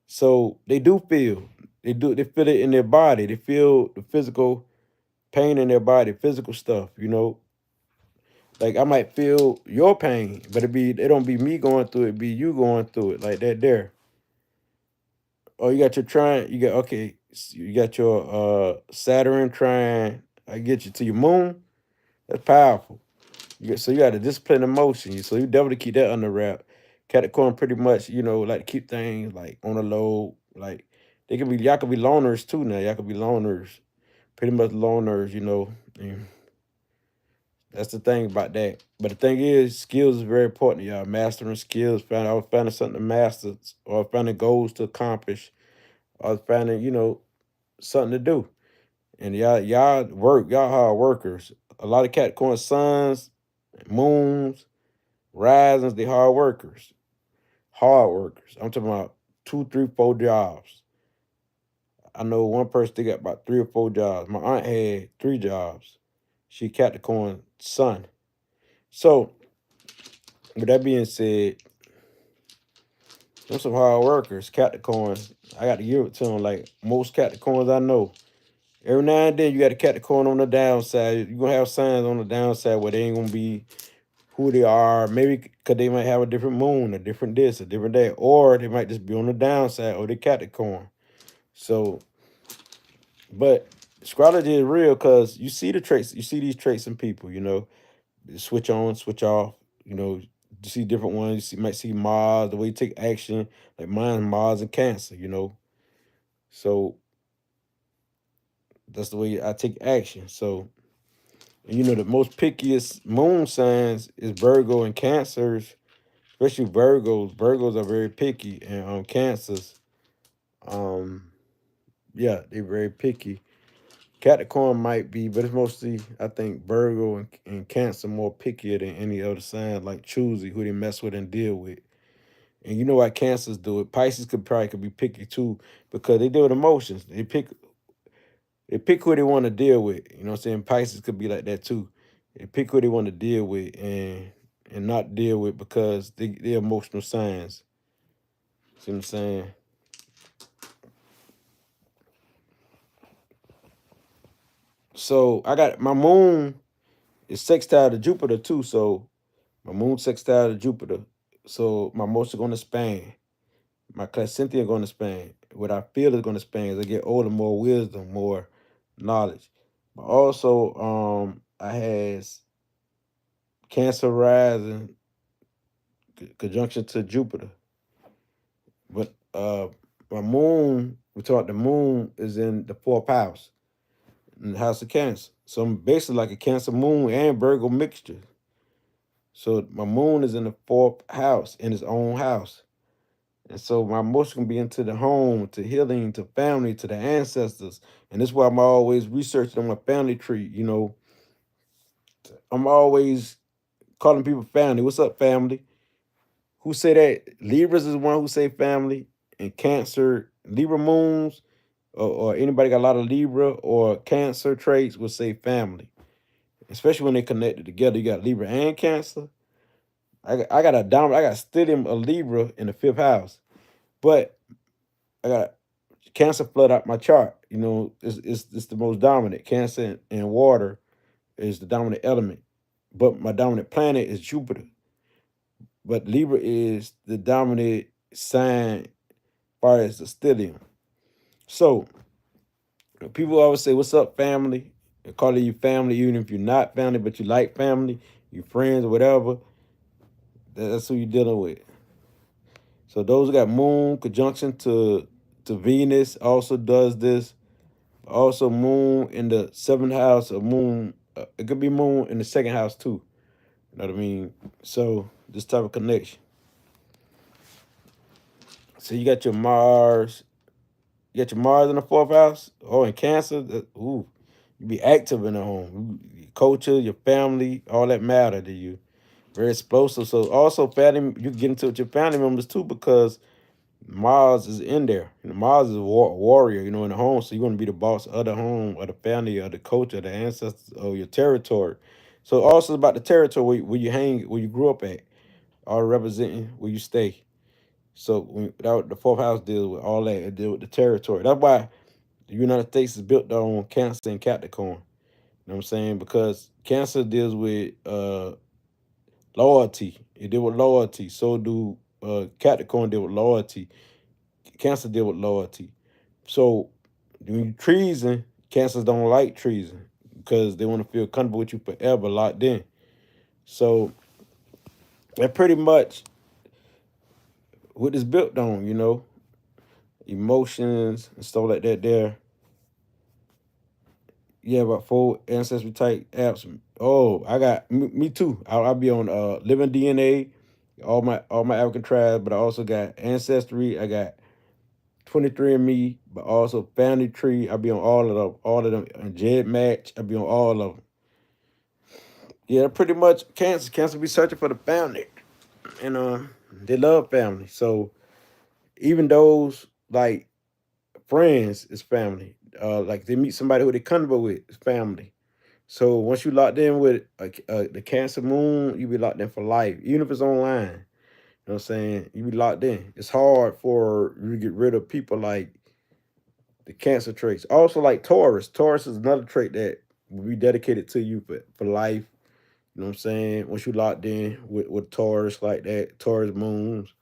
So they do feel. They feel it in their body. They feel the physical pain in their body, physical stuff. Like I might feel your pain, but it don't be me going through it, be you going through it like that there. Oh, you got your trine, you got okay, you got your Saturn trine. I get you to your moon. That's powerful. So you got to discipline emotion. So you definitely keep that under wrap. Capricorn pretty much, like to keep things like on the low. Like y'all could be loners too now. Y'all could be loners. Pretty much loners. And that's the thing about that. But the thing is, skills is very important, y'all. Mastering skills, I was finding something to master, or finding goals to accomplish, or finding, something to do. And y'all work, y'all hard workers. A lot of Capricorn suns, moons, risings, they hard workers. Hard workers. I'm talking about 2, 3, 4 jobs. I know one person they got about 3 or 4 jobs. My aunt had 3 jobs. She Capricorn sun. So with that being said, them some hard workers, Capricorn. I got to give it to them. Like most Capricorns I know. Every now and then you got a Capricorn on the downside. You're gonna have signs on the downside where they ain't gonna be who they are. Maybe because they might have a different moon, a different this, a different that, or they might just be on the downside or they Capricorn. So, but astrology is real because you see the traits, you see these traits in people. Switch on, switch off. You see different ones. Might see Mars, the way you take action, like mine's Mars and Cancer. So that's the way I take action. So, the most pickiest moon signs is Virgo and Cancers, especially Virgos. Virgos are very picky, and Cancers, um, yeah, they're very picky. Capricorn might be, but it's mostly I think Virgo and Cancer more pickier than any other sign, like choosy who they mess with and deal with. And you know why Cancers do it. Pisces could be picky too because they deal with emotions. They pick who they want to deal with. You know what I'm saying? Pisces could be like that too. They pick who they want to deal with, and and not deal with because they're emotional signs. See what I'm saying? So I got my moon is sextile to Jupiter too. So my moon sextile to Jupiter. So my emotions going to span. My clacentia going to span. What I feel is going to span. As I get older, more wisdom, more knowledge. But also, I has Cancer rising conjunction to Jupiter. But my moon, we talk the moon is in the fourth house, in the house of Cancer. So I'm basically like a Cancer moon and Virgo mixture. So my moon is in the fourth house, in its own house. And so my emotion can be into the home, to healing, to family, to the ancestors. And this is why I'm always researching on my family tree. You know, I'm always calling people family. What's up, family? Who say that? Libras is one who say family, and Cancer, Libra moons, or anybody got a lot of Libra or Cancer traits will say family, especially when they connected together. You got Libra and Cancer. I got a dominant, I got stellium of Libra in the fifth house, but I got Cancer flood out my chart. You know, it's the most dominant. Cancer and water is the dominant element, but my dominant planet is Jupiter. But Libra is the dominant sign as far as the stellium. So people always say, "What's up, family?" They're calling you family, even if you're not family, but you like family, you friends or whatever. That's who you're dealing with. So those who got Moon conjunction to Venus also does this. Also, Moon in the seventh house of Moon. It could be Moon in the second house too. You know what I mean? So this type of connection. So you got your Mars. You got your Mars in the fourth house. Oh, in Cancer. Ooh, you be active in the home. Your culture, your family, all that matter to you. Very explosive. So also, family, you get into it with your family members too because Mars is in there. You know, Mars is a warrior, you know, in the home. So you want to be the boss of the home, of the family, of the culture, the ancestors, of your territory. So also about the territory where you hang, where you grew up at, all representing where you stay. So the fourth house deals with all that. It deals with the territory. That's why the United States is built on Cancer and Capricorn. You know what I'm saying? Because Cancer deals with loyalty. It deal with loyalty. So do Capricorn deal with loyalty. Cancer deal with loyalty. So when you treason, Cancers don't like treason because they want to feel comfortable with you forever, locked in. So that pretty much what it's built on, you know, emotions and stuff like that. There, yeah, about 4 ancestry type apps. Oh, I got me too. I'll be on Living DNA, all my African tribes, but I also got Ancestry. I got 23andMe, but also Family Tree. I'll be on all of them. And Jed Match. I'll be on all of them. Yeah, pretty much Cancer. Cancer be searching for the family, and they love family. So even those like friends is family. Like they meet somebody who they comfortable with is family. So once you locked in with the Cancer Moon, you be locked in for life, even if it's online. You know what I'm saying? You be locked in. It's hard for you to get rid of people like the Cancer traits. Also, like Taurus. Taurus is another trait that will be dedicated to you for life. You know what I'm saying? Once you locked in with Taurus like that, Taurus moons,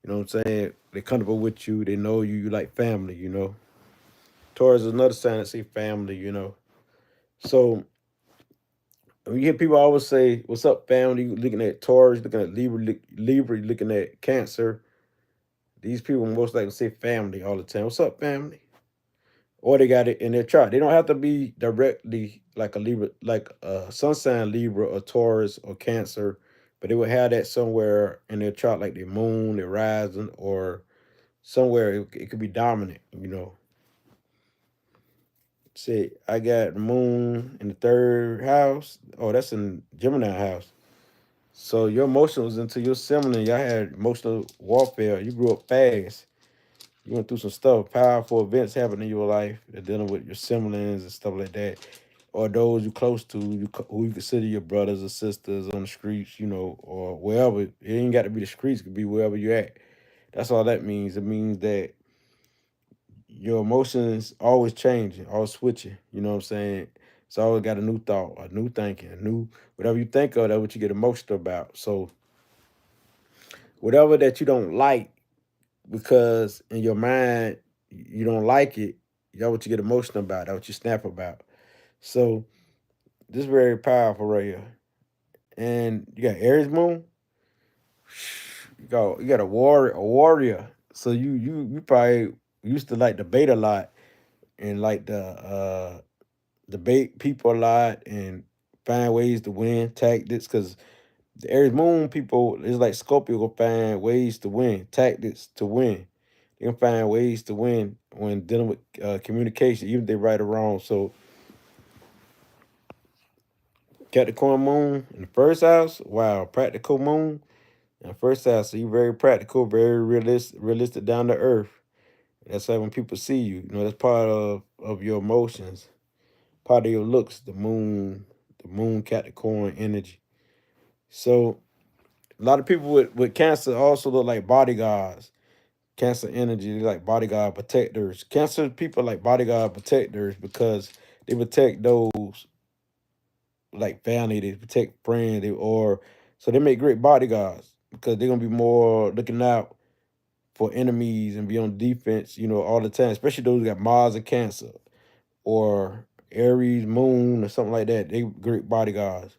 you know what I'm saying? They comfortable with you. They know you. You like family, you know. Taurus is another sign that say family, you know. So when you hear people always say, "What's up, family?" You looking at Taurus, looking at Libra, looking at Cancer. These people most likely say family all the time. What's up, family? Or they got it in their chart. They don't have to be directly like a Libra, like a sun sign Libra or Taurus or Cancer, but they would have that somewhere in their chart, like their moon, their rising, or somewhere it could be dominant. You know, say I got the moon in the third house. Oh, that's in Gemini house. So your emotions into your sibling, y'all had emotional warfare. You grew up fast. You went through some stuff, powerful events happened in your life. They're dealing with your siblings and stuff like that. or those you close to, who you consider your brothers or sisters on the streets, or wherever. It ain't got to be the streets; it could be wherever you're at. That's all that means. It means that your emotions always changing, always switching. You know what I'm saying? It's always got a new thought, a new thinking, a new whatever you think of, that's what you get emotional about. So whatever that you don't like, because in your mind you don't like it, that's what you get emotional about. That's what you snap about. So this is very powerful right here. And you got Aries moon. You got a warrior. So you probably used to like debate a lot and like the debate people a lot and find ways to win tactics, because the Aries moon people is like Scorpio, will find ways to win, tactics to win. They can find ways to win when dealing with communication, even if they right or wrong. So Capricorn moon in the first house, wow, practical moon in the first house. So you're very practical, very realistic, down to earth. That's why when people see you, that's part of your emotions, part of your looks, the moon Capricorn energy. So a lot of people with Cancer also look like bodyguards. Cancer energy, they like bodyguard protectors. Cancer people like bodyguard protectors because they protect those like family, they protect friends, or so they make great bodyguards because they're gonna be more looking out for enemies and be on defense, all the time. Especially those who got Mars and Cancer or Aries Moon or something like that. They great bodyguards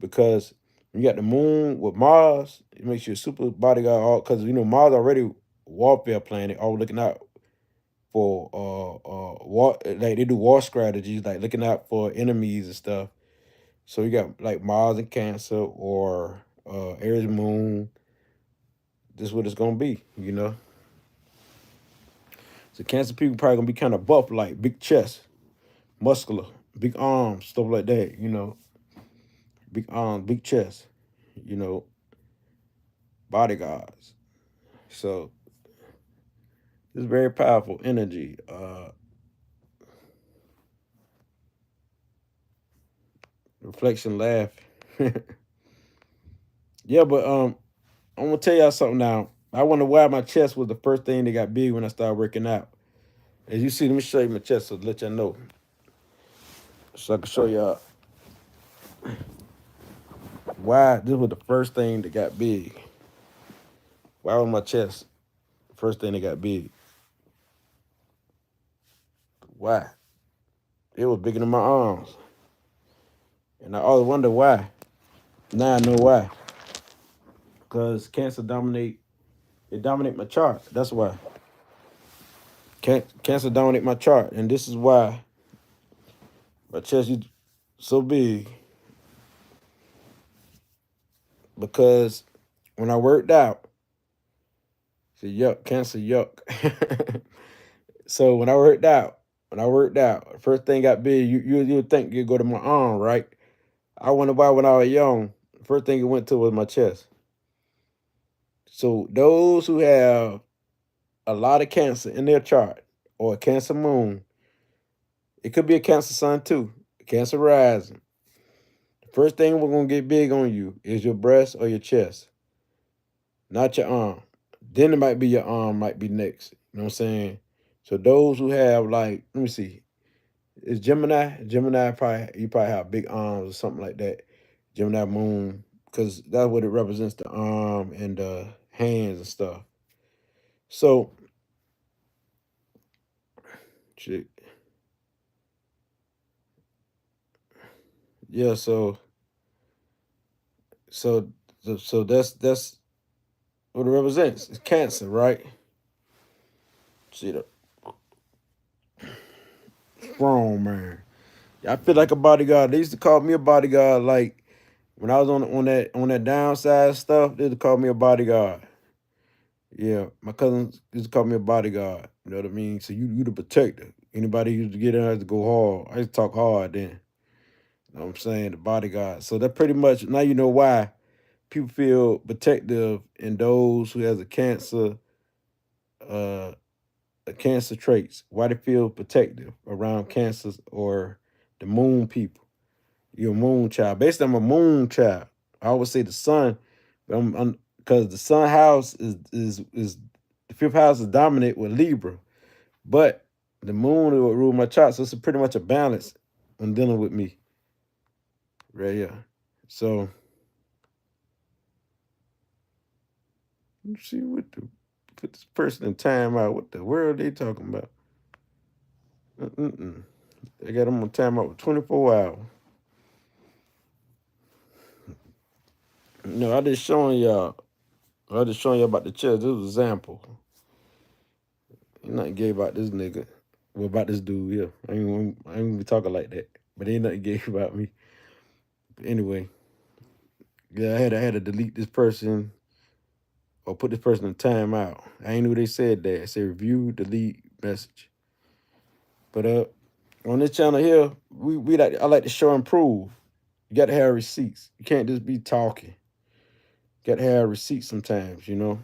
because you got the Moon with Mars. It makes you a super bodyguard because Mars already warfare planet, all looking out for war, like they do war strategies, like looking out for enemies and stuff. So you got like Mars and Cancer or Aries Moon. This is what it's gonna be. So Cancer people probably gonna be kind of buff, like big chest, muscular, big arms, stuff like that. Big arms, big chest. You know, bodyguards. So it's very powerful energy. Reflection, laugh. Yeah, but I'm gonna tell y'all something now. I wonder why my chest was the first thing that got big when I started working out. As you see, let me show you my chest so to let y'all know. So I can show y'all why this was the first thing that got big. Why was my chest the first thing that got big? Why? It was bigger than my arms. And I always wonder why. Now I know why. Because Cancer dominate my chart. That's why. Cancer dominate my chart. And this is why my chest is so big. Because when I worked out, see, yuck, Cancer, yuck. So when I worked out, first thing got big, you would think you'd go to my arm, right? I wonder why when I was young, first thing it went to was my chest. So those who have a lot of Cancer in their chart or a Cancer moon, it could be a Cancer sun too, Cancer rising. The first thing we're gonna get big on you is your breast or your chest, not your arm. Then it might be your arm, might be next. You know what I'm saying? So those who have like, let me see, is Gemini? Gemini probably have big arms or something like that. Gemini moon, because that's what it represents, the arm and the hands and stuff. So shit. Yeah, so so that's what it represents. It's Cancer, right? See the strong man. I feel like a bodyguard. They used to call me a bodyguard. Like when I was on that downside stuff, they used to call me a bodyguard. Yeah, my cousins used to call me a bodyguard. You know what I mean? So you the protector. Anybody used to get in has to go hard. I used to talk hard then. You know what I'm saying? The bodyguard. So that pretty much now you know why people feel protective in those who has uh a cancer traits. Why they feel protective around cancers or the moon people. You're a moon child. Basically, I'm a moon child. I always say the sun, but I'm because the sun house is the fifth house is dominant with Libra, but the moon will rule my chart, so it's pretty much a balance when dealing with me right here. So let's see what the put this person in time out. What the world they talking about? Mm-mm. They got them on time out with 24 hours. No, I just showing y'all. I just showing you about the church. This was an example. Ain't nothing gay about this nigga. Well, about this dude, yeah. I ain't gonna be talking like that. But ain't nothing gay about me. But anyway, yeah, I had to delete this person or put this person in timeout. I ain't knew they said that. I said review, delete, message. But on this channel here, I like to show and prove. You gotta have receipts. You can't just be talking. You gotta have receipts sometimes, you know.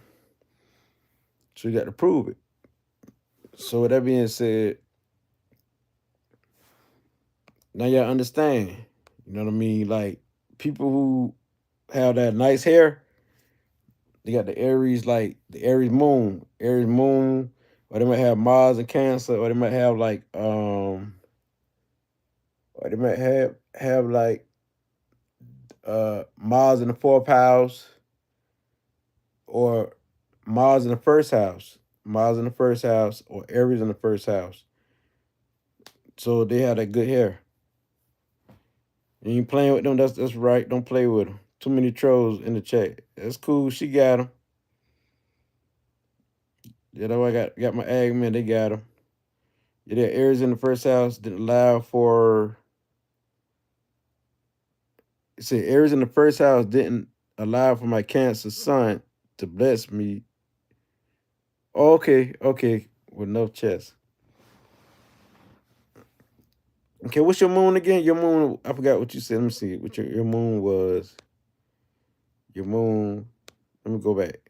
So you got to prove it. So with that being said, now y'all understand. You know what I mean? Like people who have that nice hair, they got the Aries, like the Aries moon, or they might have Mars and Cancer, or they might have like or they might have like Mars in the fourth house, or Mars in the first house, Mars in the first house, or Aries in the first house. So they have that good hair. You ain't playing with them. That's right. Don't play with them. Too many trolls in the chat. That's cool. She got them. Yeah, that's why I got my ag men. They got them. Yeah, that Aries in the first house didn't allow for. It said Aries in the first house didn't allow for my Cancer sun to bless me. Oh, okay, with no chest. Okay, what's your moon again? Your moon, I forgot what you said. Let me see what your moon was. Your moon, let me go back.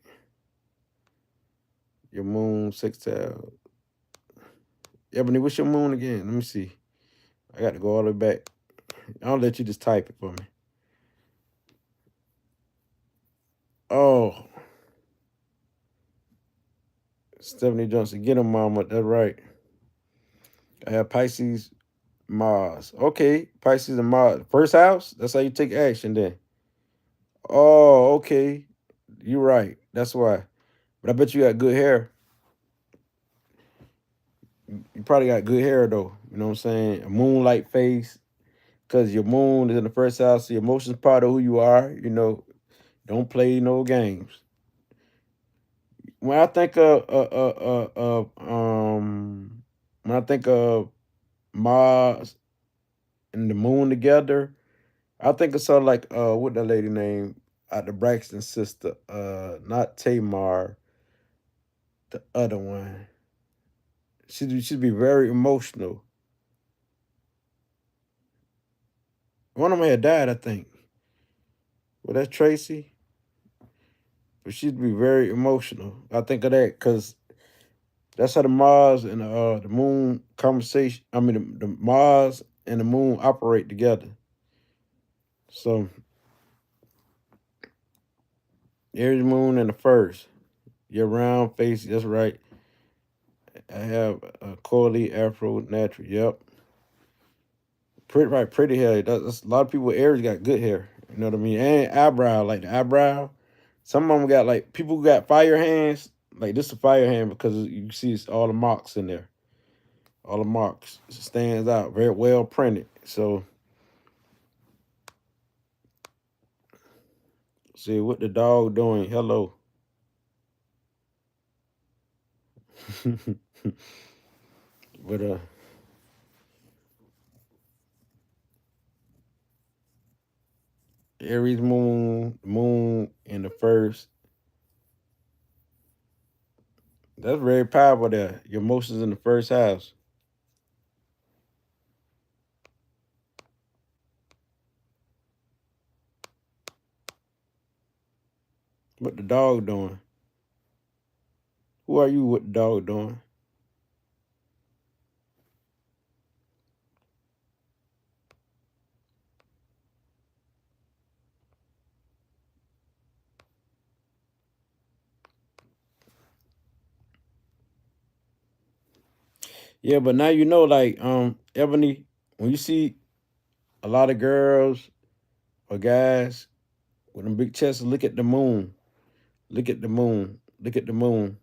Your moon sextile. Ebony, what's your moon again? Let me see. I got to go all the way back. I'll let you just type it for me. Oh, Stephanie Johnson, get him, mama. That's right. I have Pisces, Mars. Okay, Pisces and Mars. First house. That's how you take action then. Oh, okay. You're right. That's why. But I bet you got good hair. You probably got good hair though. You know what I'm saying? A moonlight face. Because your moon is in the first house. So your emotions part of who you are. You know, don't play no games. When I think when I think of Mars and the moon together, I think of sort of like what that lady name the Braxton sister, not Tamar, the other one. She'd be very emotional. One of them had died, I think. Well, that's Tracy, but she'd be very emotional. I think of that because that's how the Mars and the moon conversation. I mean, the Mars and the moon operate together. So Aries moon in the first. Your round face. That's right. I have a curly afro natural. Yep. Pretty right. Pretty hair. That's a lot of people with Aries got good hair. You know what I mean? And eyebrow, like the eyebrow. Some of them got like people who got fire hands. Like this is a fire hand because you see it's all the marks in there. All the marks. It stands out. Very well printed. So see what the dog doing. Hello. But Aries moon in the first. That's very powerful there. Your emotions in the first house. What the dog doing? Who are you with the dog doing? Yeah, but now you know, like Ebony, when you see a lot of girls or guys with them big chests, look at the moon. Look at the moon. Look at the moon.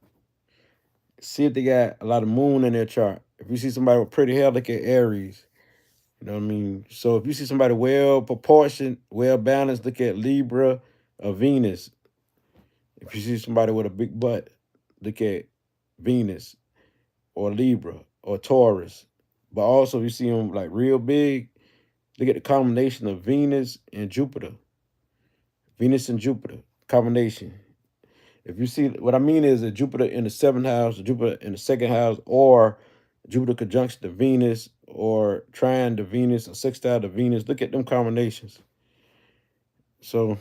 See if they got a lot of moon in their chart. If you see somebody with pretty hair, look at Aries. You know what I mean? So if you see somebody well proportioned, well balanced, look at Libra or Venus. If you see somebody with a big butt, look at Venus or Libra or Taurus. But also, if you see them like real big, look at the combination of Venus and Jupiter. Venus and Jupiter combination. If you see what I mean is a Jupiter in the seventh house, Jupiter in the second house, or Jupiter conjunction to Venus, or trine to Venus, or sextile to Venus. Look at them combinations. So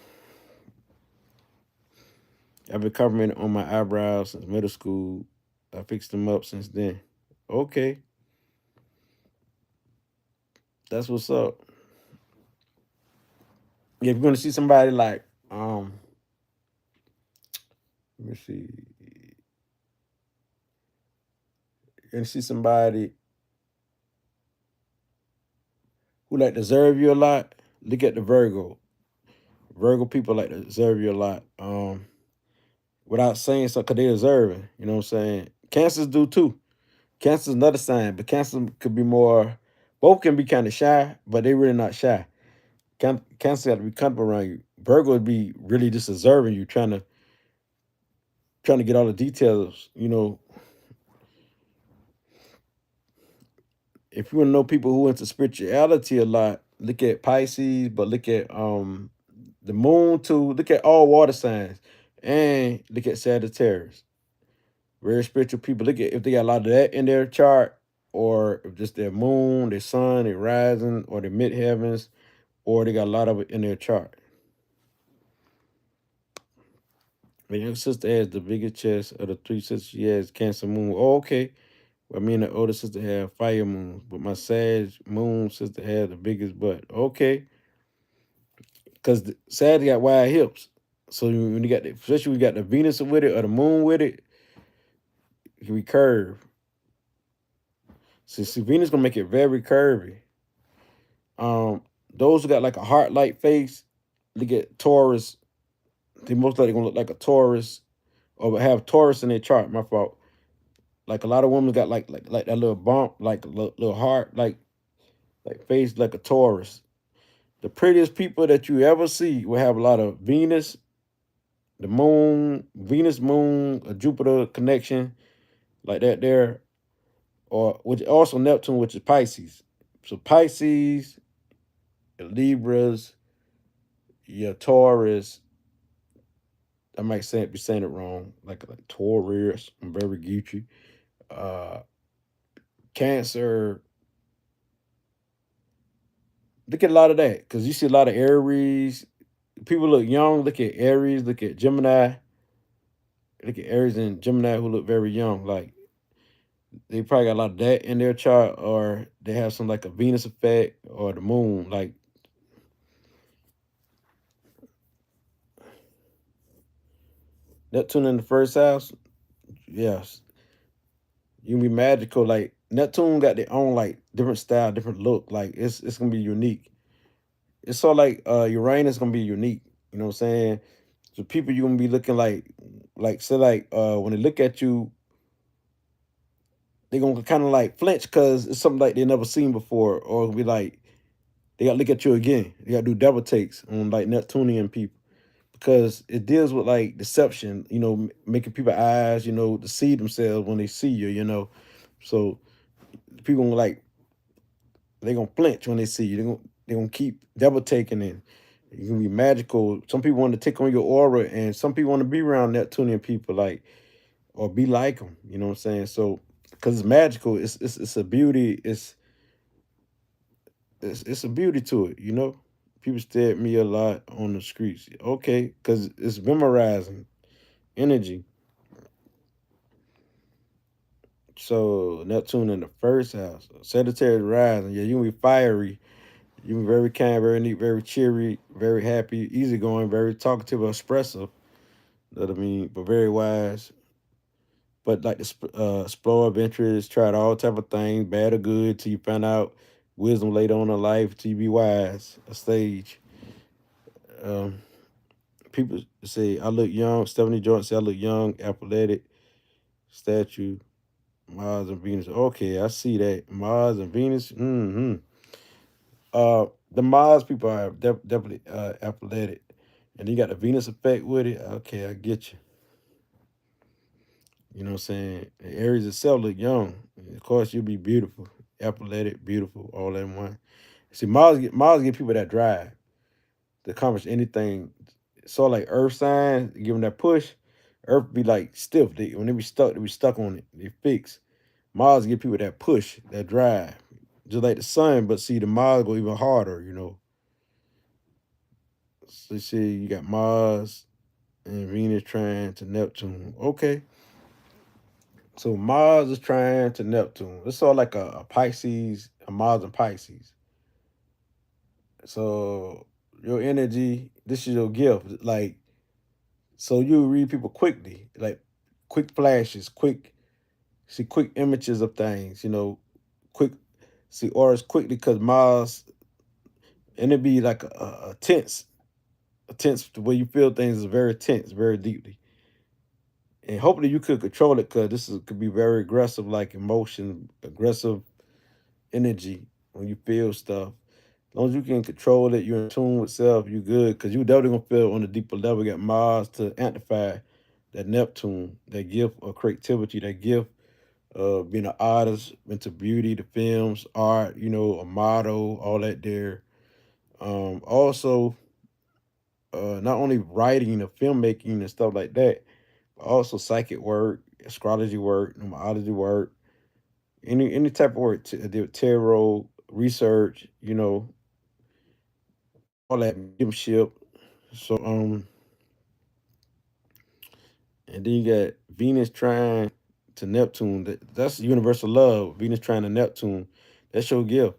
I've been covering on my eyebrows since middle school. I fixed them up since then. Okay, that's what's up. Yeah, if you're gonna see somebody like let me see, you're gonna see somebody who like to observe you a lot. Look at the Virgo. Virgo people like to observe you a lot. Without saying so, cause they observing. You know what I'm saying? Cancers do too. Cancer's another sign, but Cancer could be more. Both can be kind of shy, but they really not shy. Cancer got to be comfortable around you. Virgo would be really just observing you, trying to get all the details. You know, if you want to know people who into spirituality a lot, look at Pisces, but look at the moon too. Look at all water signs, and look at Sagittarius. Very spiritual people. Look at if they got a lot of that in their chart, or if just their moon, their sun, their rising, or their mid heavens, or they got a lot of it in their chart. My young sister has the biggest chest of the three sisters. She has Cancer moon. Oh, okay. Well, me and the older sister have fire moons, but my Sag moon sister had the biggest butt. Okay, because Sag got wide hips. So when you got the, especially when you got the Venus with it or the moon with it, it can be curved. So see, Venus gonna make it very curvy. Um, those who got like a heart like face, look at Taurus. They most likely gonna look like a Taurus or have Taurus in their chart. My fault. Like a lot of women got like that little bump, like a little heart, like face like a Taurus. The prettiest people that you ever see will have a lot of Venus, the moon, Venus, moon, a Jupiter connection, like that there, or which also Neptune, which is Pisces. So Pisces, Libras, your Taurus. I might be saying it wrong, like Taurus. I'm very Gucci. Uh, Cancer. Look at a lot of that because you see a lot of Aries. People look young. Look at Aries. Look at Gemini. Look at Aries and Gemini who look very young. Like they probably got a lot of that in their chart, or they have some like a Venus effect or the moon. Like Neptune in the first house. Yes, you can be magical. Like Neptune got their own like different style, different look. Like it's gonna be unique. It's so like Uranus gonna be unique. You know what I'm saying? So people you gonna be looking like say like when they look at you, they gonna kind of like flinch because it's something like they never seen before, or it'll be like they gotta look at you again. They gotta do double takes on like Neptunian people because it deals with like deception. You know, making people eyes, you know, to see themselves when they see you. You know, so people gonna like they gonna flinch when they see you. They gonna keep double taking in. You can be magical. Some people want to take on your aura, and some people want to be around Neptunian people, like or be like them. You know what I'm saying? So because it's magical, it's a beauty. It's a beauty to it. You know, people stare at me a lot on the streets. Okay, because it's memorizing energy. So Neptune in the first house, Sagittarius rising. Yeah, you can be fiery. You can be very kind, very neat, very cheery, very happy, easygoing, very talkative, expressive. That I mean, but very wise. but like to explore adventures, tried all type of things, bad or good, till you find out wisdom later on in life, till you be wise. A stage. Um, People say I look young. Stephanie Jordan say I look young, athletic, statue, Mars and Venus. Okay, I see that. Mars and Venus. The Mars people are definitely athletic. And you got the Venus effect with it. Okay, I get you. You know what I'm saying? And Aries itself look young. Of course, you'll be beautiful, athletic, beautiful, all in one. See, Mars get people that drive to accomplish anything. Sort of like Earth signs, give them that push. Earth be like stiff. When they be stuck on it. They fix. Mars give people that push, that drive. Just like the sun, but see the Mars go even harder, you know. So see, you got Mars and Venus trying to Neptune. Okay. So Mars is trying to Neptune. It's sort of like a Pisces, a Mars and Pisces. So your energy, this is your gift. Like, so you read people quickly, like quick flashes, quick images of things, quick see auras quickly because Mars, and it be like a tense, the way you feel things is very tense, very deeply. And hopefully you could control it because could be very aggressive, like emotion, aggressive energy when you feel stuff. As long as you can control it, you're in tune with self, you good. Because you definitely gonna feel on a deeper level. You got Mars to amplify that Neptune, that gift of creativity, that gift of being an artist, into beauty, the films, art, a model, all that there. Also, not only writing or filmmaking and stuff like that, but also psychic work, astrology work, numerology work, any type of work, tarot, research, all that mediumship. So and then you got Venus trying to Neptune. That's universal love. Venus trying to Neptune. That's your gift.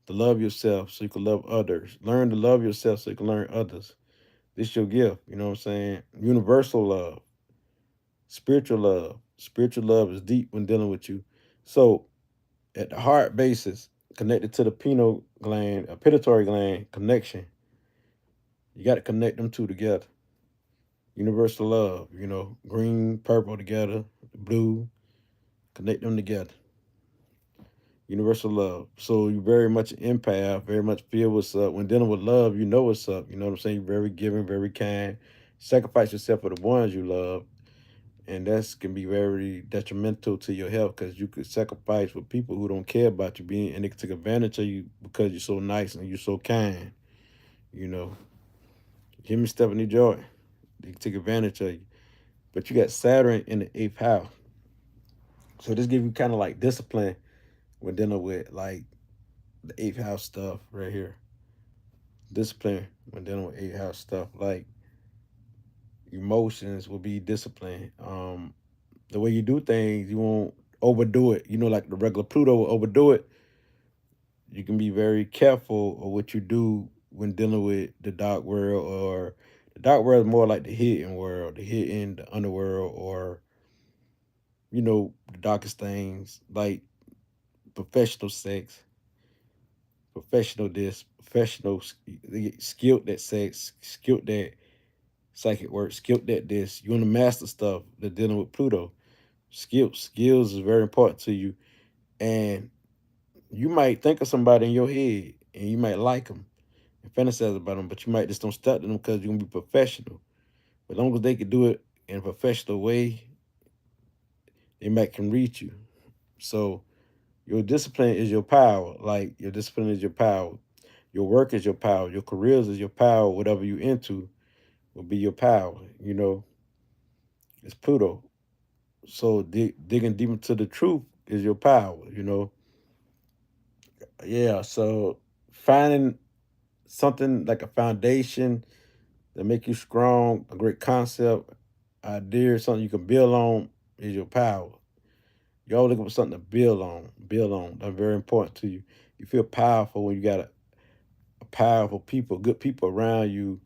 To love yourself so you can love others. Learn to love yourself so you can learn others. This your gift. You know what I'm saying? Universal love. Spiritual love. Spiritual love is deep when dealing with you. So at the heart basis, connected to the pineal gland, a pituitary gland connection, you got to connect them two together. Universal love, green, purple together, blue, connect them together. Universal love. So you're very much an empath, very much feel what's up. When dealing with love, you know what's up. You know what I'm saying? You're very giving, very kind. Sacrifice yourself for the ones you love. And that's can be very detrimental to your health because you could sacrifice for people who don't care about you being and they can take advantage of you because you're so nice and you're so kind. You know. Give me Stephanie Joy. They can take advantage of you. But you got Saturn in the eighth house. So this gives you kind of like discipline when dealing with like the eighth house stuff right here. Discipline when dealing with eighth house stuff. Like emotions will be discipline. The way you do things, you won't overdo it. Like the regular Pluto will overdo it. You can be very careful of what you do when dealing with the dark world, or the dark world is more like the hidden world, the hidden, the underworld, or the darkest things like professional sex, professional this, professional skilled that sex, skilled that psychic work, skilled that this. You want to master stuff that dealing with Pluto. Skills is very important to you, and you might think of somebody in your head, and you might like them and fantasize about them, but you might just don't start to them because you're gonna be professional. But as long as they can do it in a professional way, they might can reach you. So your discipline is your power. Like your discipline is your power. Your work is your power. Your careers is your power. Whatever you into will be your power. It's Pluto. So digging deep into the truth is your power. Yeah. So finding something like a foundation that make you strong, a great concept, idea, something you can build on is your power. You're always looking for something to build on. Build on. That's very important to you. You feel powerful when you got a powerful people, good people around you,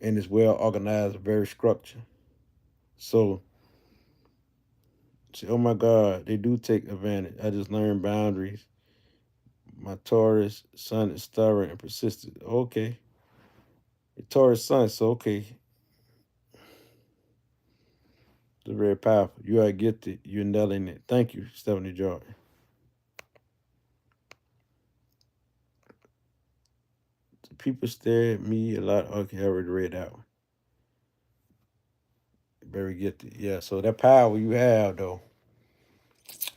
and it's well organized, very structured. So Say, oh my God, they do take advantage. I just learned boundaries. My Taurus sun is stubborn and persistent. Okay. Your Taurus sun, so okay. It's very powerful. You are gifted. You're nailing it. Thank you, Stephanie Jordan. People stare at me a lot. Okay, I already read that one. Very gifted. Yeah, so that power you have, though,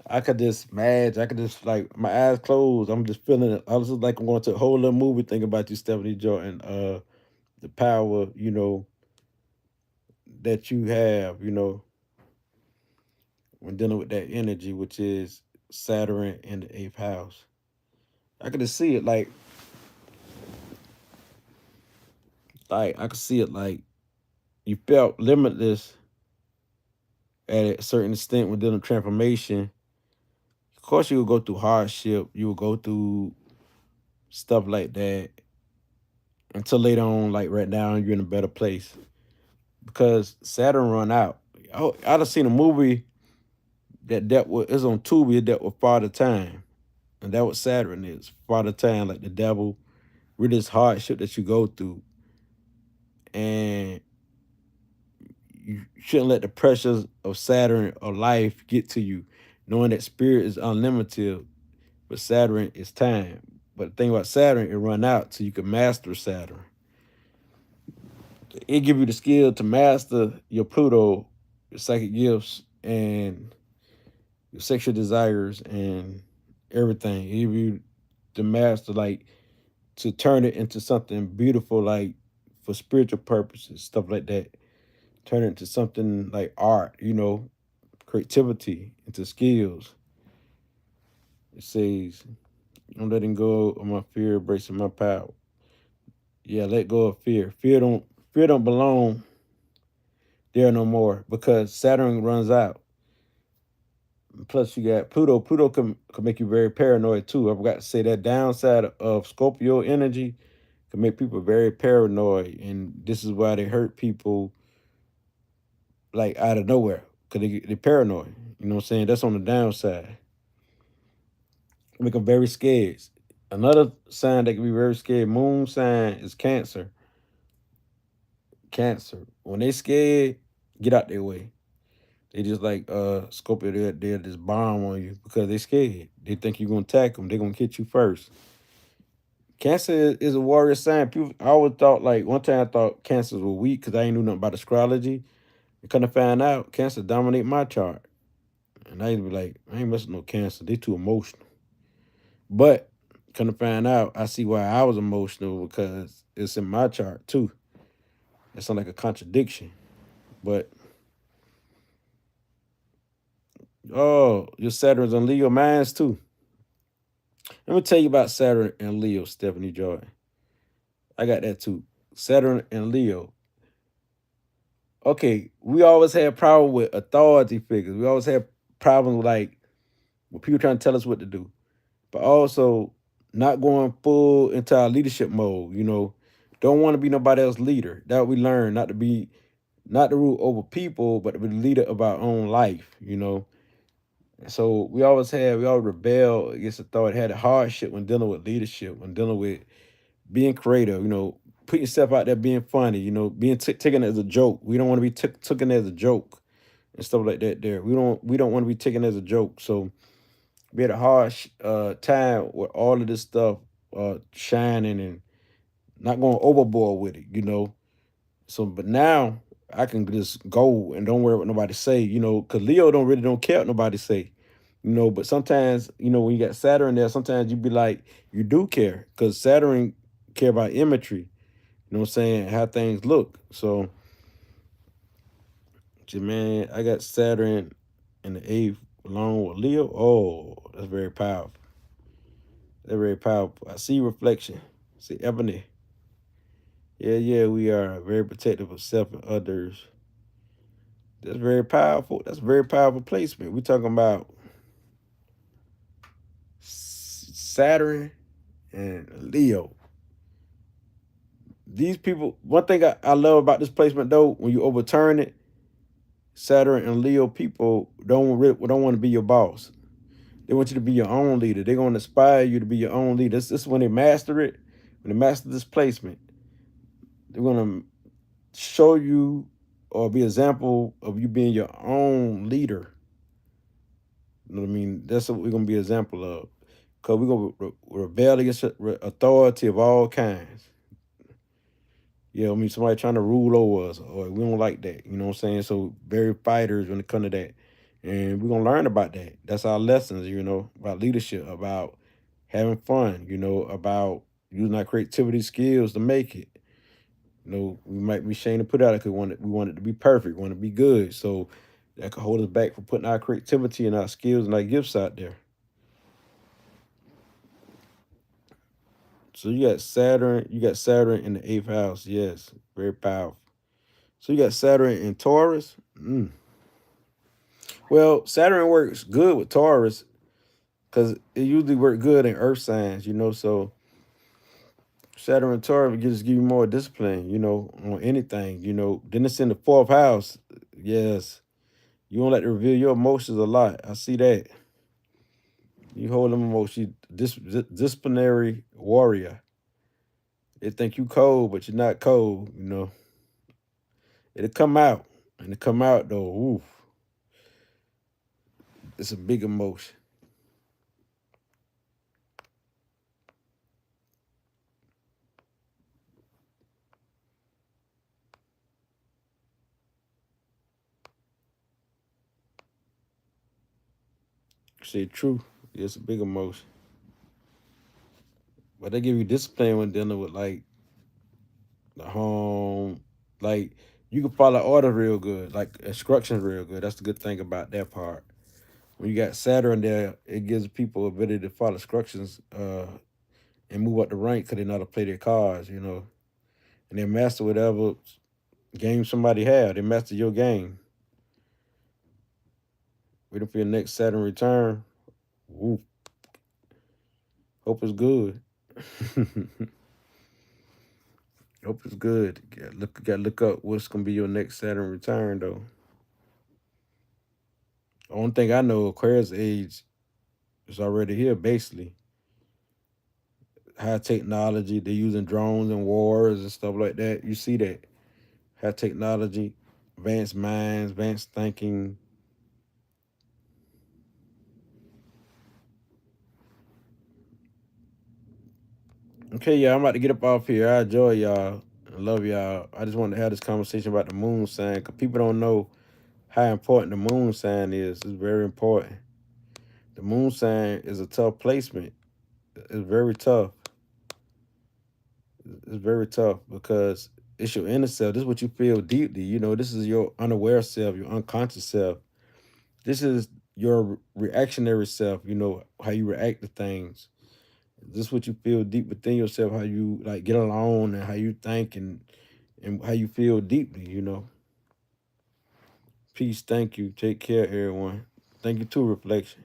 I could just imagine. I could just, like, my eyes closed. I'm just feeling it. I was just like I'm going to a whole little movie thinking about you, Stephanie Jordan. The power, that you have, when dealing with that energy, which is Saturn in the eighth house. I could just see it like I could see it like you felt limitless at a certain extent when dealing with transformation. Of course, you would go through hardship. You would go through stuff like that until later on, like right now, you're in a better place because Saturn run out. I'd have seen a movie that dealt with it's on Tubi. It dealt with Father Time, and that what Saturn is. Father Time, like the devil, with this hardship that you go through, and you shouldn't let the pressures of Saturn or life get to you, knowing that spirit is unlimited, but Saturn is time. But the thing about Saturn, it run out so you can master Saturn. It give you the skill to master your Pluto, your psychic gifts, and your sexual desires and everything. It give you the master, like, to turn it into something beautiful, like for spiritual purposes, stuff like that. Turn it into something like art, creativity, into skills. It says, I'm letting go of my fear, embracing my power. Yeah, let go of fear. Fear don't belong there no more because Saturn runs out. Plus, you got Pluto. Pluto can make you very paranoid too. I forgot to say that downside of Scorpio energy can make people very paranoid, and this is why they hurt people like out of nowhere because they're paranoid. You know what I'm saying? That's on the downside. Make them very scared. Another sign that can be very scared, moon sign, is Cancer. Cancer. When they scared, get out their way. They just like Scorpio, they'll just bomb on you because they scared. They think you're gonna attack them. They're gonna hit you first. Cancer is a warrior sign. People, I always thought, like, one time I thought cancers were weak because I ain't knew nothing about astrology. And kind of find out Cancer dominate my chart. And I used to be like, I ain't messing with no Cancer. They too emotional. But kind of find out, I see why I was emotional because it's in my chart too. It sounds like a contradiction. But oh, your Saturn's on Leo, mine's too. Let me tell you about Saturn and Leo, Stephanie Jordan. I got that too. Saturn and Leo. Okay, we always had problem with authority figures. We always had problems like with people trying to tell us what to do, but also not going full into our leadership mode. Don't want to be nobody else's leader. That we learn not to rule over people, but to be the leader of our own life. So we all rebel against authority. Had a hardship when dealing with leadership, when dealing with being creative. Put yourself out there, being funny. Being taken as a joke. We don't want to be taken as a joke and stuff like that. There, we don't want to be taken as a joke. So we had a hard time with all of this stuff shining and not going overboard with it. So, but now I can just go and don't worry what nobody say. Because Leo don't care what nobody say. But sometimes, when you got Saturn there, sometimes you be like, you do care because Saturn care about imagery. You know what I'm saying? How things look. So, man, I got Saturn in the eighth along with Leo. Oh, that's very powerful. That's very powerful. I see reflection. See ebony. Yeah, yeah, we are very protective of self and others. That's very powerful. That's a very powerful placement. We talking about Saturn and Leo. These people, one thing I love about this placement though, when you overturn it, Saturn and Leo people don't want to be your boss. They want you to be your own leader. They're going to inspire you to be your own leader. This is when they master it. When they master this placement, they're going to show you or be an example of you being your own leader. You know what I mean? That's what we're going to be an example of. Because we're going to rebel against authority of all kinds. You know, I mean, somebody trying to rule over us, or we don't like that. You know what I'm saying? So, very fighters when it comes to that. And we're going to learn about that. That's our lessons, you know, about leadership, about having fun, you know, about using our creativity skills to make it. You know, we might be ashamed to put out because we want it to be perfect, we want it to be good. So, that could hold us back from putting our creativity and our skills and our gifts out there. So you got Saturn in the eighth house. Yes, very powerful. So you got Saturn in Taurus. Well, Saturn works good with Taurus because it usually works good in Earth signs, you know. So Saturn and Taurus will just give you more discipline, you know, on anything, you know. Then it's in the fourth house. Yes, you don't like to reveal your emotions a lot. I see that. You hold them emotions. Disciplinary warrior. They think you cold, but you're not cold, you know. It'll come out. And it come out though, oof, it's a big emotion. Say true. It's a big emotion. But they give you discipline when dealing with like the home, like you can follow order real good, like instructions real good. That's the good thing about that part. When you got Saturn there, it gives people ability to follow instructions and move up the rank because they know how to play their cards, you know, and they master whatever game somebody have. They master your game. Waiting for your next Saturn return. Woo. Hope it's good. Hope it's good. Got to look up what's gonna be your next Saturn return though. The only thing I know, Aquarius age is already here. Basically, high technology. They're using drones and wars and stuff like that. You see that high technology, advanced minds, advanced thinking. Okay, yeah, I'm about to get up off here. I enjoy y'all. I love y'all. I just wanted to have this conversation about the moon sign because people don't know how important the moon sign is. It's very important. The moon sign is a tough placement. It's very tough. It's very tough because it's your inner self. This is what you feel deeply. You know, this is your unaware self, your unconscious self. This is your reactionary self. You know how you react to things. This is what you feel deep within yourself. How you like get along and how you think and how you feel deeply. You know. Peace. Thank you. Take care, everyone. Thank you too, Reflection.